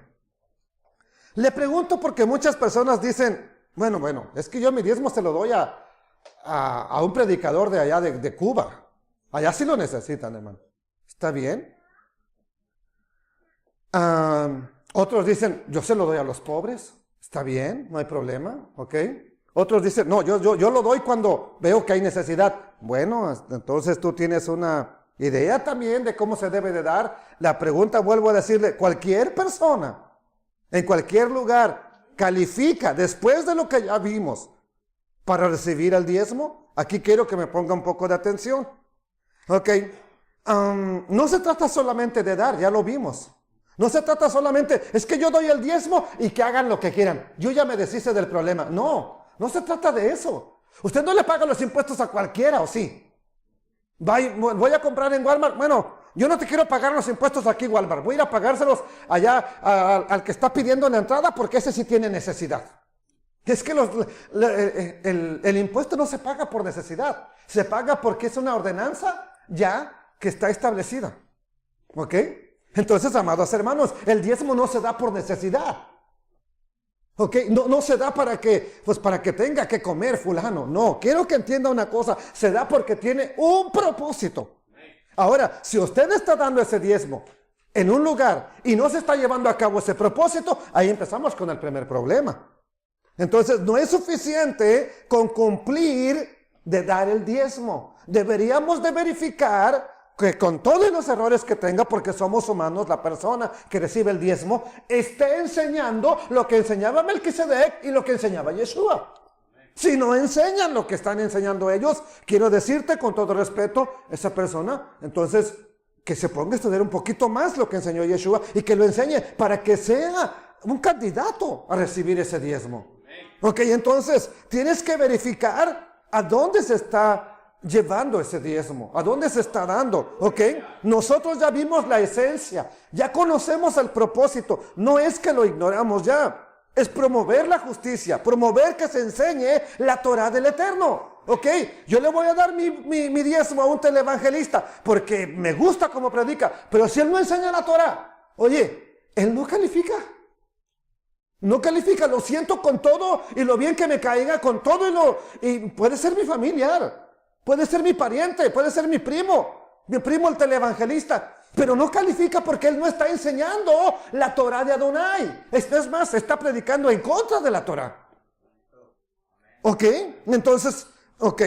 Speaker 1: le pregunto porque muchas personas dicen, bueno, es que yo mi diezmo se lo doy a un predicador de allá de Cuba. Allá sí lo necesitan, hermano. ¿Está bien? Otros dicen, yo se lo doy a los pobres. ¿Está bien? No hay problema, ¿ok? Otros dicen, no, yo lo doy cuando veo que hay necesidad. Bueno, entonces tú tienes una idea también de cómo se debe de dar. La pregunta, vuelvo a decirle, cualquier persona, en cualquier lugar, califica, después de lo que ya vimos, para recibir el diezmo. Aquí quiero que me ponga un poco de atención. Ok, no se trata solamente de dar, ya lo vimos. No se trata solamente, es que yo doy el diezmo y que hagan lo que quieran. Yo ya me deshice del problema. No se trata de eso. Usted no le paga los impuestos a cualquiera, ¿o sí? Voy a comprar en Walmart. Bueno, yo no te quiero pagar los impuestos aquí, Walmart. Voy a ir a pagárselos allá al que está pidiendo la entrada, porque ese sí tiene necesidad. Es que el impuesto no se paga por necesidad. Se paga porque es una ordenanza ya que está establecida. ¿Ok? Entonces, amados hermanos, el diezmo no se da por necesidad. ¿Ok? No se da para que tenga que comer fulano. No, quiero que entienda una cosa. Se da porque tiene un propósito. Ahora, si usted está dando ese diezmo en un lugar y no se está llevando a cabo ese propósito, ahí empezamos con el primer problema. Entonces, no es suficiente con cumplir de dar el diezmo. Deberíamos de verificar que con todos los errores que tenga, porque somos humanos, la persona que recibe el diezmo esté enseñando lo que enseñaba Melquisedec y lo que enseñaba Yeshua. Si no enseñan lo que están enseñando ellos, quiero decirte con todo respeto, esa persona, entonces, que se ponga a estudiar un poquito más lo que enseñó Yeshua y que lo enseñe para que sea un candidato a recibir ese diezmo. Ok, entonces, tienes que verificar a dónde se está llevando ese diezmo, a dónde se está dando. ¿Ok? Nosotros ya vimos la esencia, ya conocemos el propósito, no es que lo ignoramos ya, es promover la justicia, promover que se enseñe la Torah del Eterno. ¿Ok? Yo le voy a dar mi diezmo a un televangelista porque me gusta cómo predica, pero si él no enseña la Torah, oye, él no califica. No califica, lo siento con todo y lo bien que me caiga, con todo y puede ser mi familiar, puede ser mi pariente, puede ser mi primo el televangelista, pero no califica porque él no está enseñando la Torah de Adonai. Es más, está predicando en contra de la Torah. ¿Ok? Entonces, ok.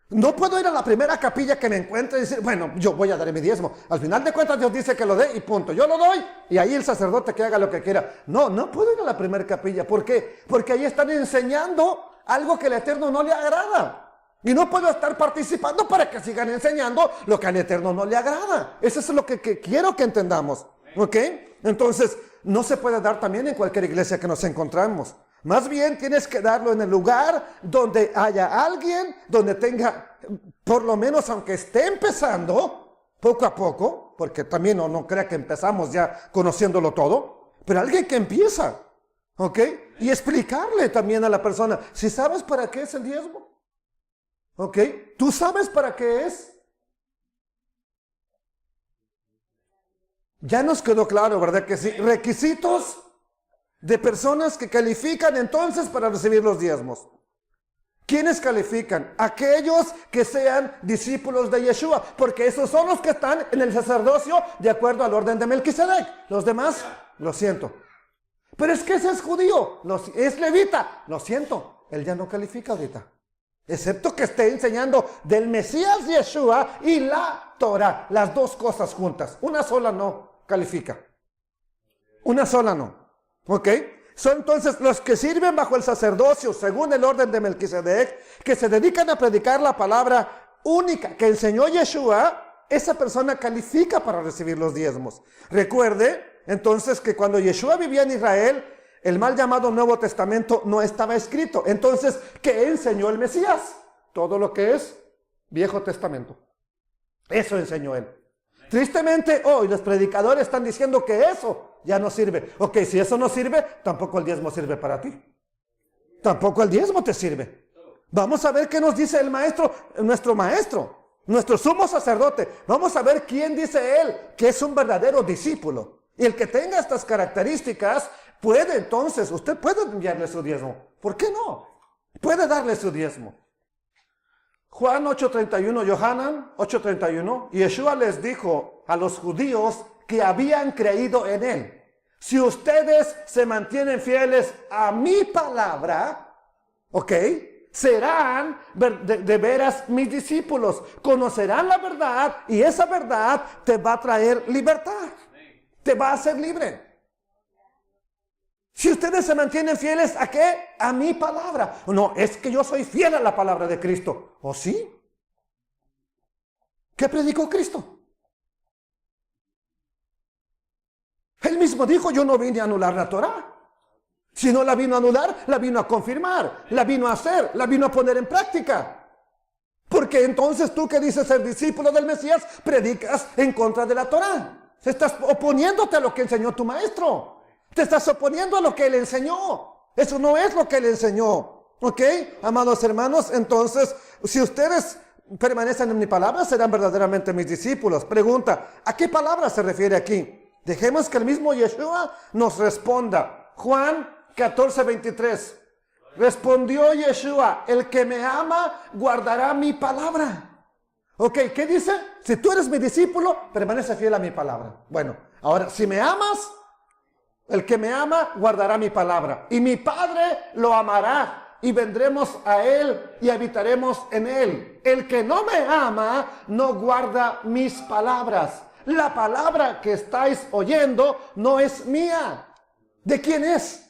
Speaker 1: No puedo ir a la primera capilla que me encuentre y decir, bueno, yo voy a dar mi diezmo. Al final de cuentas Dios dice que lo dé y punto. Yo lo doy y ahí el sacerdote que haga lo que quiera. No puedo ir a la primera capilla. ¿Por qué? Porque ahí están enseñando algo que al Eterno no le agrada. Y no puedo estar participando para que sigan enseñando lo que al Eterno no le agrada. Eso es lo que quiero que entendamos. ¿Ok? Entonces, no se puede dar también en cualquier iglesia que nos encontramos. Más bien tienes que darlo en el lugar donde haya alguien, donde tenga, por lo menos aunque esté empezando, poco a poco, porque también no crea que empezamos ya conociéndolo todo, pero alguien que empieza, ¿ok? Y explicarle también a la persona, si sabes para qué es el diezmo, ¿ok? ¿Tú sabes para qué es? Ya nos quedó claro, ¿verdad que sí? Requisitos de personas que califican entonces para recibir los diezmos. ¿Quiénes califican? Aquellos que sean discípulos de Yeshua, porque esos son los que están en el sacerdocio de acuerdo al orden de Melquisedec. Los demás, lo siento. Pero es que ese es judío, es levita, lo siento, él ya no califica ahorita. Excepto que esté enseñando del Mesías Yeshua y la Torah, las dos cosas juntas. Una sola no califica. Una sola no. ¿Ok? Son entonces los que sirven bajo el sacerdocio según el orden de Melquisedec, que se dedican a predicar la palabra única que enseñó Yeshua. Esa persona califica para recibir los diezmos. Recuerde entonces que cuando Yeshua vivía en Israel, el mal llamado Nuevo Testamento no estaba escrito. Entonces, ¿qué enseñó el Mesías? Todo lo que es Viejo Testamento. Eso enseñó él. Tristemente hoy los predicadores están diciendo que eso ya no sirve. Ok, si eso no sirve, tampoco el diezmo sirve para ti. Tampoco el diezmo te sirve. Vamos a ver qué nos dice el maestro, nuestro sumo sacerdote. Vamos a ver quién dice él que es un verdadero discípulo. Y el que tenga estas características puede entonces, usted puede enviarle su diezmo. ¿Por qué no? Puede darle su diezmo. Juan 8:31, Yohanan 8:31, Yeshua les dijo a los judíos que habían creído en él: si ustedes se mantienen fieles a mi palabra, ¿ok? Serán de veras mis discípulos, conocerán la verdad y esa verdad te va a traer libertad, te va a hacer libre. Si ustedes se mantienen fieles ¿a qué? A mi palabra. No, es que yo soy fiel a la palabra de Cristo. ¿O sí? ¿Qué predicó Cristo? Él mismo dijo: yo no vine a anular la Torah. Si no la vino a anular, la vino a confirmar, la vino a hacer, la vino a poner en práctica. Porque entonces tú que dices ser discípulo del Mesías, predicas en contra de la Torah. Estás oponiéndote a lo que enseñó tu maestro. Te estás oponiendo a lo que él enseñó. Eso no es lo que él enseñó. ¿Ok? Amados hermanos, entonces, si ustedes permanecen en mi palabra, serán verdaderamente mis discípulos. Pregunta: ¿a qué palabra se refiere aquí? Dejemos que el mismo Yeshua nos responda. Juan 14:23. Respondió Yeshua: el que me ama guardará mi palabra. Ok, ¿qué dice? Si tú eres mi discípulo, permanece fiel a mi palabra. Bueno, ahora, si me amas, el que me ama guardará mi palabra, y mi Padre lo amará, y vendremos a él y habitaremos en él. El que no me ama no guarda mis palabras. La palabra que estáis oyendo no es mía. ¿De quién es?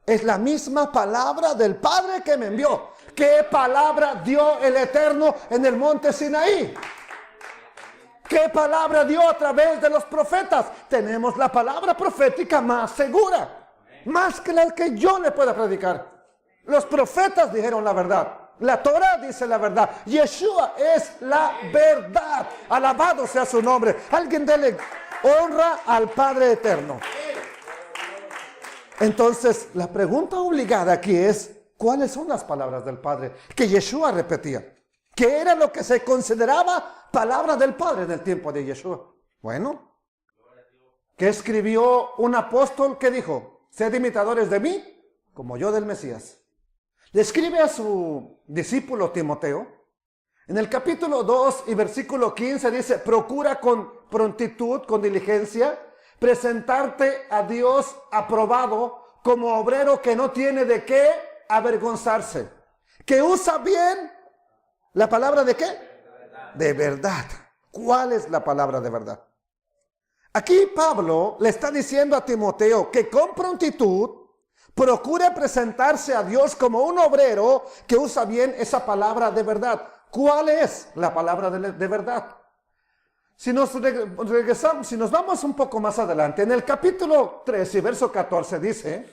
Speaker 1: Es la misma palabra del Padre que me envió. ¿Qué palabra dio el Eterno en el monte Sinaí? ¿Qué palabra dio a través de los profetas? Tenemos la palabra profética más segura, más que la que yo le pueda predicar. Los profetas dijeron la verdad. La Torah dice la verdad. Yeshua es la verdad. Alabado sea su nombre. Alguien dele honra al Padre Eterno. Entonces, la pregunta obligada aquí es: ¿cuáles son las palabras del Padre que Yeshua repetía? ¿Qué era lo que se consideraba palabra del Padre en el tiempo de Yeshua? Bueno, ¿qué escribió un apóstol que dijo? Sed imitadores de mí, como yo del Mesías. Le escribe a su discípulo Timoteo. En el capítulo 2 y versículo 15 dice: procura con prontitud, con diligencia, presentarte a Dios aprobado como obrero que no tiene de qué avergonzarse, que usa bien la palabra de qué? De verdad. ¿Cuál es la palabra de verdad? Aquí Pablo le está diciendo a Timoteo que con prontitud Procure presentarse a Dios como un obrero que usa bien esa palabra de verdad. ¿Cuál es la palabra de verdad? Si nos regresamos, si nos vamos un poco más adelante, en el capítulo 3 y verso 14 dice: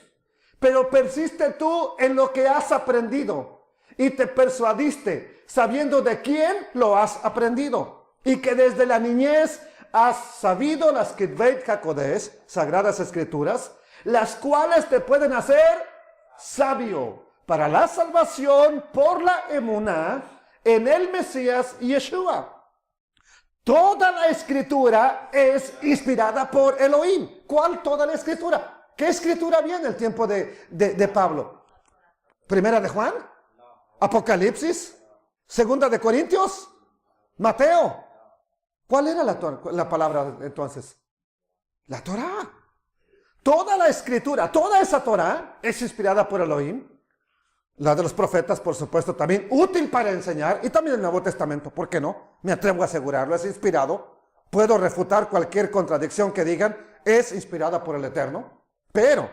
Speaker 1: pero persiste tú en lo que has aprendido y te persuadiste, sabiendo de quién lo has aprendido, y que desde la niñez has sabido las Ketubot HaKodesh, sagradas escrituras, las cuales te pueden hacer sabio para la salvación por la emuná en el Mesías Yeshua. Toda la escritura es inspirada por Elohim. ¿Cuál toda la escritura? ¿Qué escritura había en el tiempo de Pablo? ¿Primera de Juan? ¿Apocalipsis? ¿Segunda de Corintios? ¿Mateo? ¿Cuál era la palabra entonces? La Torá. Toda la escritura, toda esa Torá es inspirada por Elohim. La de los profetas, por supuesto, también útil para enseñar. Y también el Nuevo Testamento, ¿por qué no? Me atrevo a asegurarlo, es inspirado. Puedo refutar cualquier contradicción que digan, es inspirada por el Eterno. Pero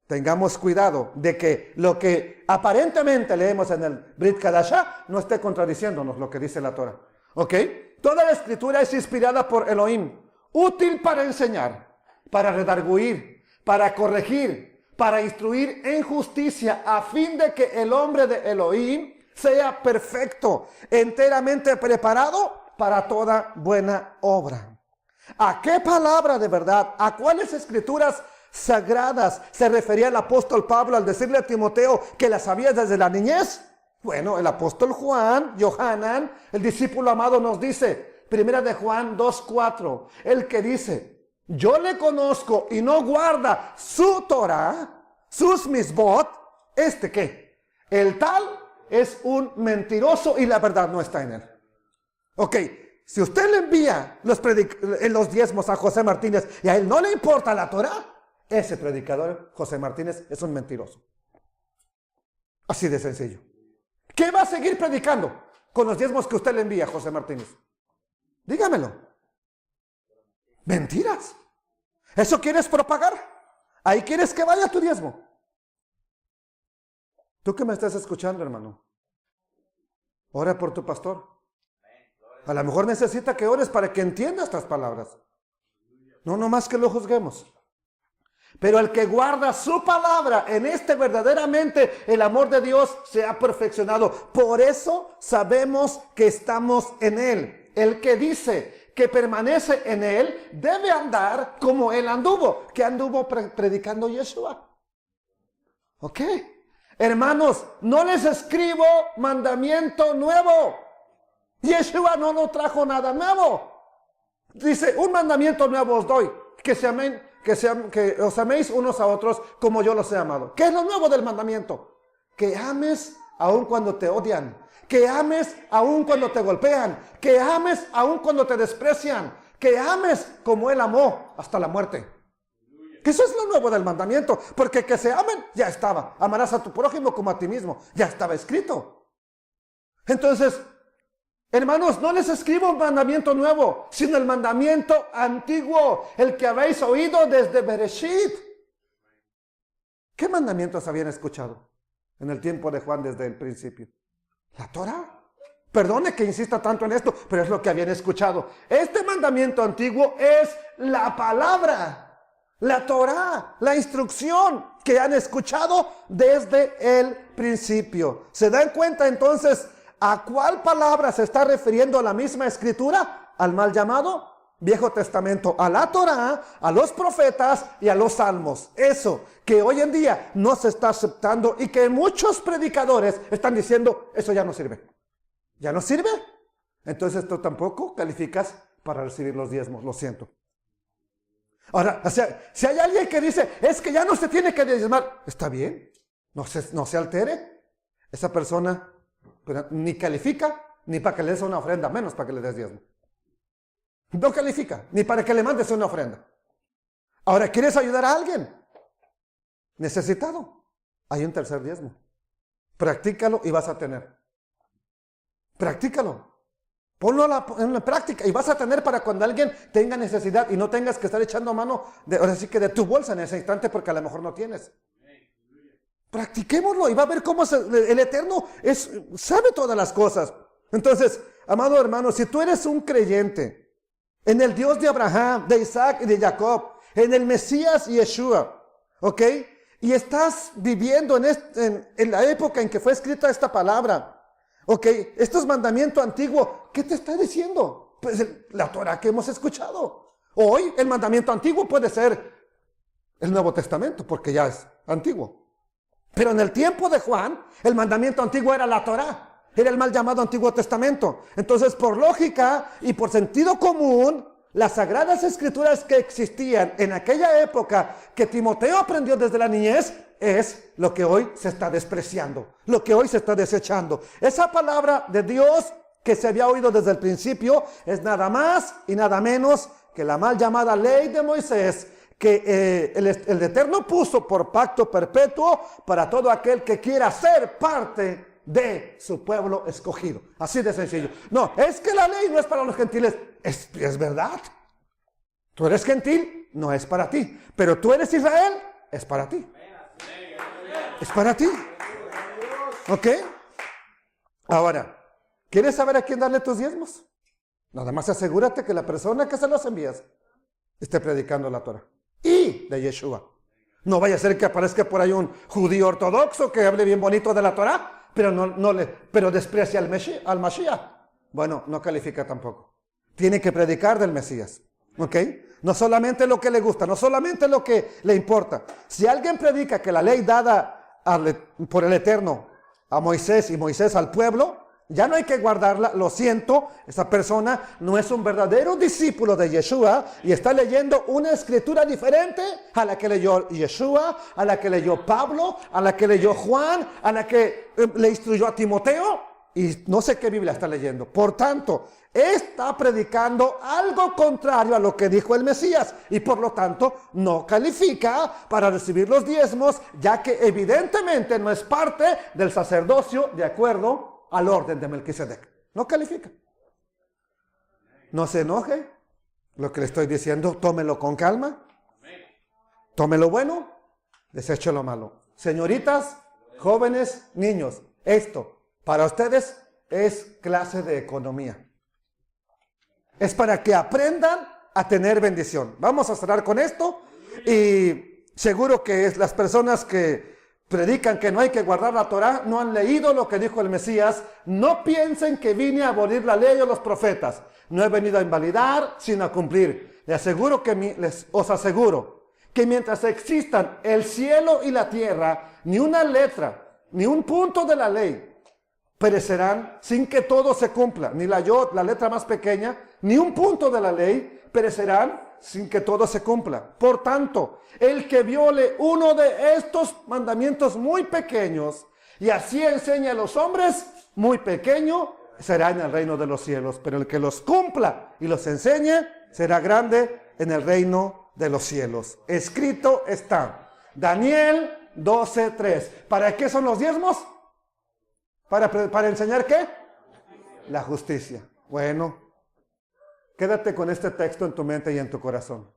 Speaker 1: tengamos cuidado de que lo que aparentemente leemos en el Brit Kadashá no esté contradiciéndonos lo que dice la Torah. ¿Ok? Toda la escritura es inspirada por Elohim, útil para enseñar, para redarguir, para corregir, para instruir en justicia, a fin de que el hombre de Elohim sea perfecto, enteramente preparado para toda buena obra. ¿A qué palabra de verdad? ¿A cuáles escrituras sagradas se refería el apóstol Pablo al decirle a Timoteo que las sabía desde la niñez? Bueno, el apóstol Juan, Yohanan, el discípulo amado, nos dice, primera de Juan 2:4, el que dice: yo le conozco y no guarda su Torah, sus misbot, ¿qué? El tal es un mentiroso y la verdad no está en él. Ok, si usted le envía los diezmos a José Martínez y a él no le importa la Torah, ese predicador, José Martínez, es un mentiroso. Así de sencillo. ¿Qué va a seguir predicando con los diezmos que usted le envía a José Martínez? Dígamelo. Mentiras. ¿Eso quieres propagar? Ahí quieres que vaya tu diezmo. Tú que me estás escuchando, hermano, ora por tu pastor. A lo mejor necesita que ores para que entienda estas palabras. No nomás que lo juzguemos. Pero el que guarda su palabra, en verdaderamente el amor de Dios se ha perfeccionado. Por eso sabemos que estamos en él. El que dice que permanece en él debe andar como él anduvo. Que anduvo predicando Yeshua. ¿Ok? Hermanos, no les escribo mandamiento nuevo. Yeshua no nos trajo nada nuevo. Dice, un mandamiento nuevo os doy, que os améis unos a otros como yo los he amado. ¿Qué es lo nuevo del mandamiento? Que ames aun cuando te odian, que ames aun cuando te golpean, que ames aun cuando te desprecian, que ames como él amó hasta la muerte. Que eso es lo nuevo del mandamiento, porque que se amen ya estaba. Amarás a tu prójimo como a ti mismo, ya estaba escrito. Entonces, hermanos, no les escribo un mandamiento nuevo, sino el mandamiento antiguo, el que habéis oído desde Bereshit. ¿Qué mandamientos habían escuchado en el tiempo de Juan desde el principio? La Torah. Perdone que insista tanto en esto, pero es lo que habían escuchado. Este mandamiento antiguo es la palabra, la Torah, la instrucción que han escuchado desde el principio. ¿Se dan cuenta entonces a cuál palabra se está refiriendo la misma escritura? Al mal llamado Viejo Testamento, a la Torah, a los profetas y a los salmos. Eso que hoy en día no se está aceptando y que muchos predicadores están diciendo, eso ya no sirve. ¿Ya no sirve? Entonces tú tampoco calificas para recibir los diezmos, lo siento. Ahora, o sea, si hay alguien que dice, es que ya no se tiene que diezmar, está bien, no se altere. Esa persona ni califica, ni para que le des una ofrenda, menos para que le des diezmo. No califica, ni para que le mandes una ofrenda. Ahora, ¿quieres ayudar a alguien necesitado? Hay un tercer diezmo. Practícalo y vas a tener. Practícalo. Ponlo en la práctica y vas a tener para cuando alguien tenga necesidad y no tengas que estar echando mano ahora sí que de tu bolsa en ese instante porque a lo mejor no tienes. Practiquémoslo y va a ver cómo el Eterno sabe todas las cosas. Entonces, amado hermano, si tú eres un creyente en el Dios de Abraham, de Isaac y de Jacob, en el Mesías Yeshua, ¿ok? Y estás viviendo en la época en que fue escrita esta palabra, ¿ok? Esto es mandamiento antiguo. ¿Qué te está diciendo? Pues la Torah que hemos escuchado. Hoy el mandamiento antiguo puede ser el Nuevo Testamento, porque ya es antiguo. Pero en el tiempo de Juan, el mandamiento antiguo era la Torah. Era el mal llamado Antiguo Testamento. Entonces, por lógica y por sentido común, las sagradas escrituras que existían en aquella época, que Timoteo aprendió desde la niñez, es lo que hoy se está despreciando, lo que hoy se está desechando. Esa palabra de Dios que se había oído desde el principio es nada más y nada menos que la mal llamada ley de Moisés, que el Eterno puso por pacto perpetuo para todo aquel que quiera ser parte de su pueblo escogido. Así de sencillo. No, es que la ley no es para los gentiles. Es verdad. Tú eres gentil, no es para ti. Pero tú eres Israel, es para ti. Es para ti. ¿Ok? Ahora, ¿quieres saber a quién darle tus diezmos? Nada más asegúrate que la persona que se los envías esté predicando la Torah y de Yeshua. No vaya a ser que aparezca por ahí un judío ortodoxo que hable bien bonito de la Torah, pero desprecia al Mashiach. Bueno, no califica tampoco. Tiene que predicar del Mesías. ¿Ok? No solamente lo que le gusta, no solamente lo que le importa. Si alguien predica que la ley dada por el Eterno a Moisés y Moisés al pueblo, ya no hay que guardarla, lo siento, esa persona no es un verdadero discípulo de Yeshua y está leyendo una escritura diferente a la que leyó Yeshua, a la que leyó Pablo, a la que leyó Juan, a la que le instruyó a Timoteo y no sé qué Biblia está leyendo. Por tanto, está predicando algo contrario a lo que dijo el Mesías y por lo tanto no califica para recibir los diezmos, ya que evidentemente no es parte del sacerdocio de acuerdo al orden de Melquisedec. No califica. No se enoje. Lo que le estoy diciendo, tómelo con calma. Tome lo bueno, deseche lo malo. Señoritas, jóvenes, niños, esto para ustedes es clase de economía. Es para que aprendan a tener bendición. Vamos a cerrar con esto y seguro que las personas que predican que no hay que guardar la Torah no han leído lo que dijo el Mesías. No piensen que vine a abolir la ley o los profetas. No he venido a invalidar, sino a cumplir. Os aseguro que mientras existan el cielo y la tierra, ni una letra, ni un punto de la ley perecerán sin que todo se cumpla. Ni la letra más pequeña, ni un punto de la ley perecerán sin que todo se cumpla. Por tanto, el que viole uno de estos mandamientos muy pequeños y así enseña a los hombres, muy pequeño será en el reino de los cielos. Pero el que los cumpla y los enseñe será grande en el reino de los cielos. Escrito está. Daniel 12:3. ¿Para qué son los diezmos? ¿Para enseñar qué? La justicia. Bueno, quédate con este texto en tu mente y en tu corazón.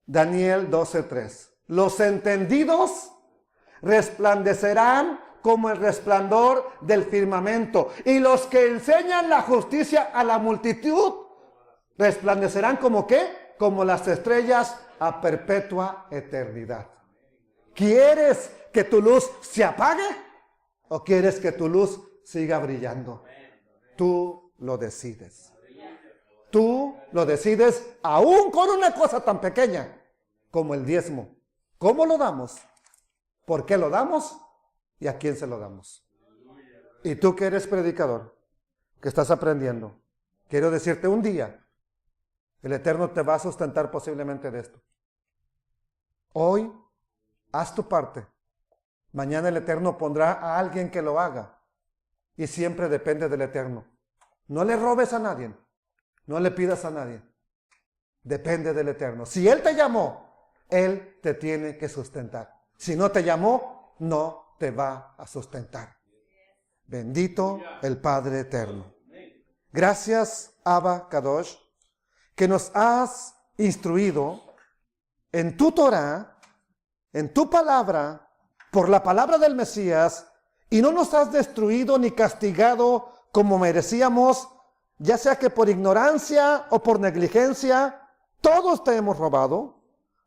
Speaker 1: Daniel 12:3. Los entendidos resplandecerán como el resplandor del firmamento, y los que enseñan la justicia a la multitud resplandecerán como ¿qué? Como las estrellas a perpetua eternidad. ¿Quieres que tu luz se apague o quieres que tu luz siga brillando? Tú lo decides. Tú lo decides aún con una cosa tan pequeña como el diezmo. ¿Cómo lo damos? ¿Por qué lo damos? ¿Y a quién se lo damos? Y tú que eres predicador, que estás aprendiendo, quiero decirte un día, el Eterno te va a sustentar posiblemente de esto. Hoy, haz tu parte. Mañana el Eterno pondrá a alguien que lo haga. Y siempre depende del Eterno. No le robes a nadie. No le pidas a nadie. Depende del Eterno. Si Él te llamó, Él te tiene que sustentar. Si no te llamó, no te va a sustentar. Bendito el Padre Eterno. Gracias, Abba Kadosh, que nos has instruido en tu Torah, en tu palabra, por la palabra del Mesías y no nos has destruido ni castigado como merecíamos, ya sea que por ignorancia o por negligencia. Todos te hemos robado,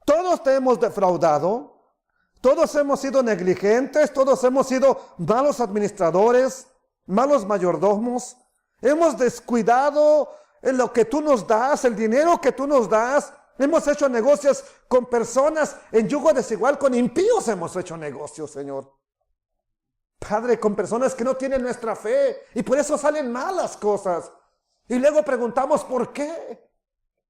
Speaker 1: todos te hemos defraudado, todos hemos sido negligentes, todos hemos sido malos administradores, malos mayordomos. Hemos descuidado en lo que tú nos das, el dinero que tú nos das. Hemos hecho negocios con personas en yugo desigual, con impíos hemos hecho negocios, Señor. Padre, con personas que no tienen nuestra fe y por eso salen malas cosas. Y luego preguntamos ¿por qué?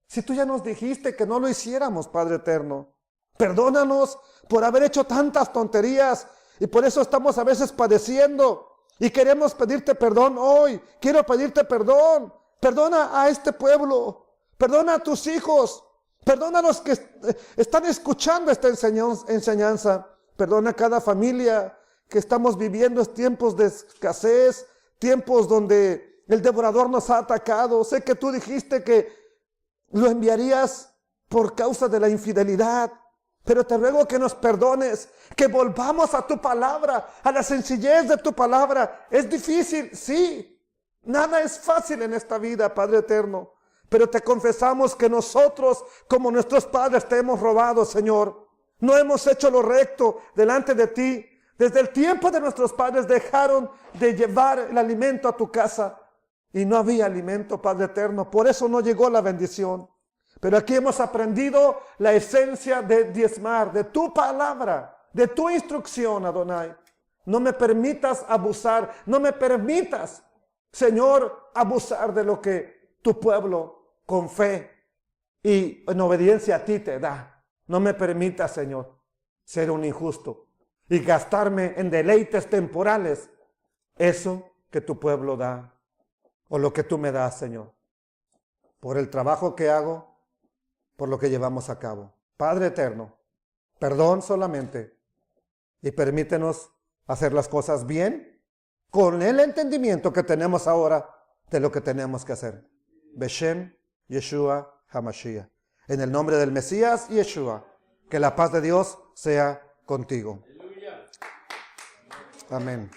Speaker 1: Si tú ya nos dijiste que no lo hiciéramos, Padre eterno. Perdónanos por haber hecho tantas tonterías y por eso estamos a veces padeciendo y queremos pedirte perdón hoy. Quiero pedirte perdón. Perdona a este pueblo. Perdona a tus hijos. Perdona a los que están escuchando esta enseñanza. Perdona a cada familia que estamos viviendo tiempos de escasez, tiempos donde el devorador nos ha atacado. Sé que tú dijiste que lo enviarías por causa de la infidelidad, pero te ruego que nos perdones, que volvamos a tu palabra, a la sencillez de tu palabra. Es difícil, sí, nada es fácil en esta vida, Padre eterno, pero te confesamos que nosotros, como nuestros padres, te hemos robado, Señor. No hemos hecho lo recto delante de ti. Desde el tiempo de nuestros padres dejaron de llevar el alimento a tu casa. Y no había alimento, Padre eterno. Por eso no llegó la bendición. Pero aquí hemos aprendido la esencia de diezmar, de tu palabra, de tu instrucción, Adonai. No me permitas abusar. No me permitas, Señor, abusar de lo que tu pueblo con fe y en obediencia a ti te da. No me permitas, Señor, ser un injusto y gastarme en deleites temporales eso que tu pueblo da. O lo que tú me das, Señor, por el trabajo que hago, por lo que llevamos a cabo. Padre eterno, perdón solamente y permítenos hacer las cosas bien con el entendimiento que tenemos ahora de lo que tenemos que hacer. Beshem Yeshua HaMashiach. En el nombre del Mesías Yeshua, que la paz de Dios sea contigo. Amén.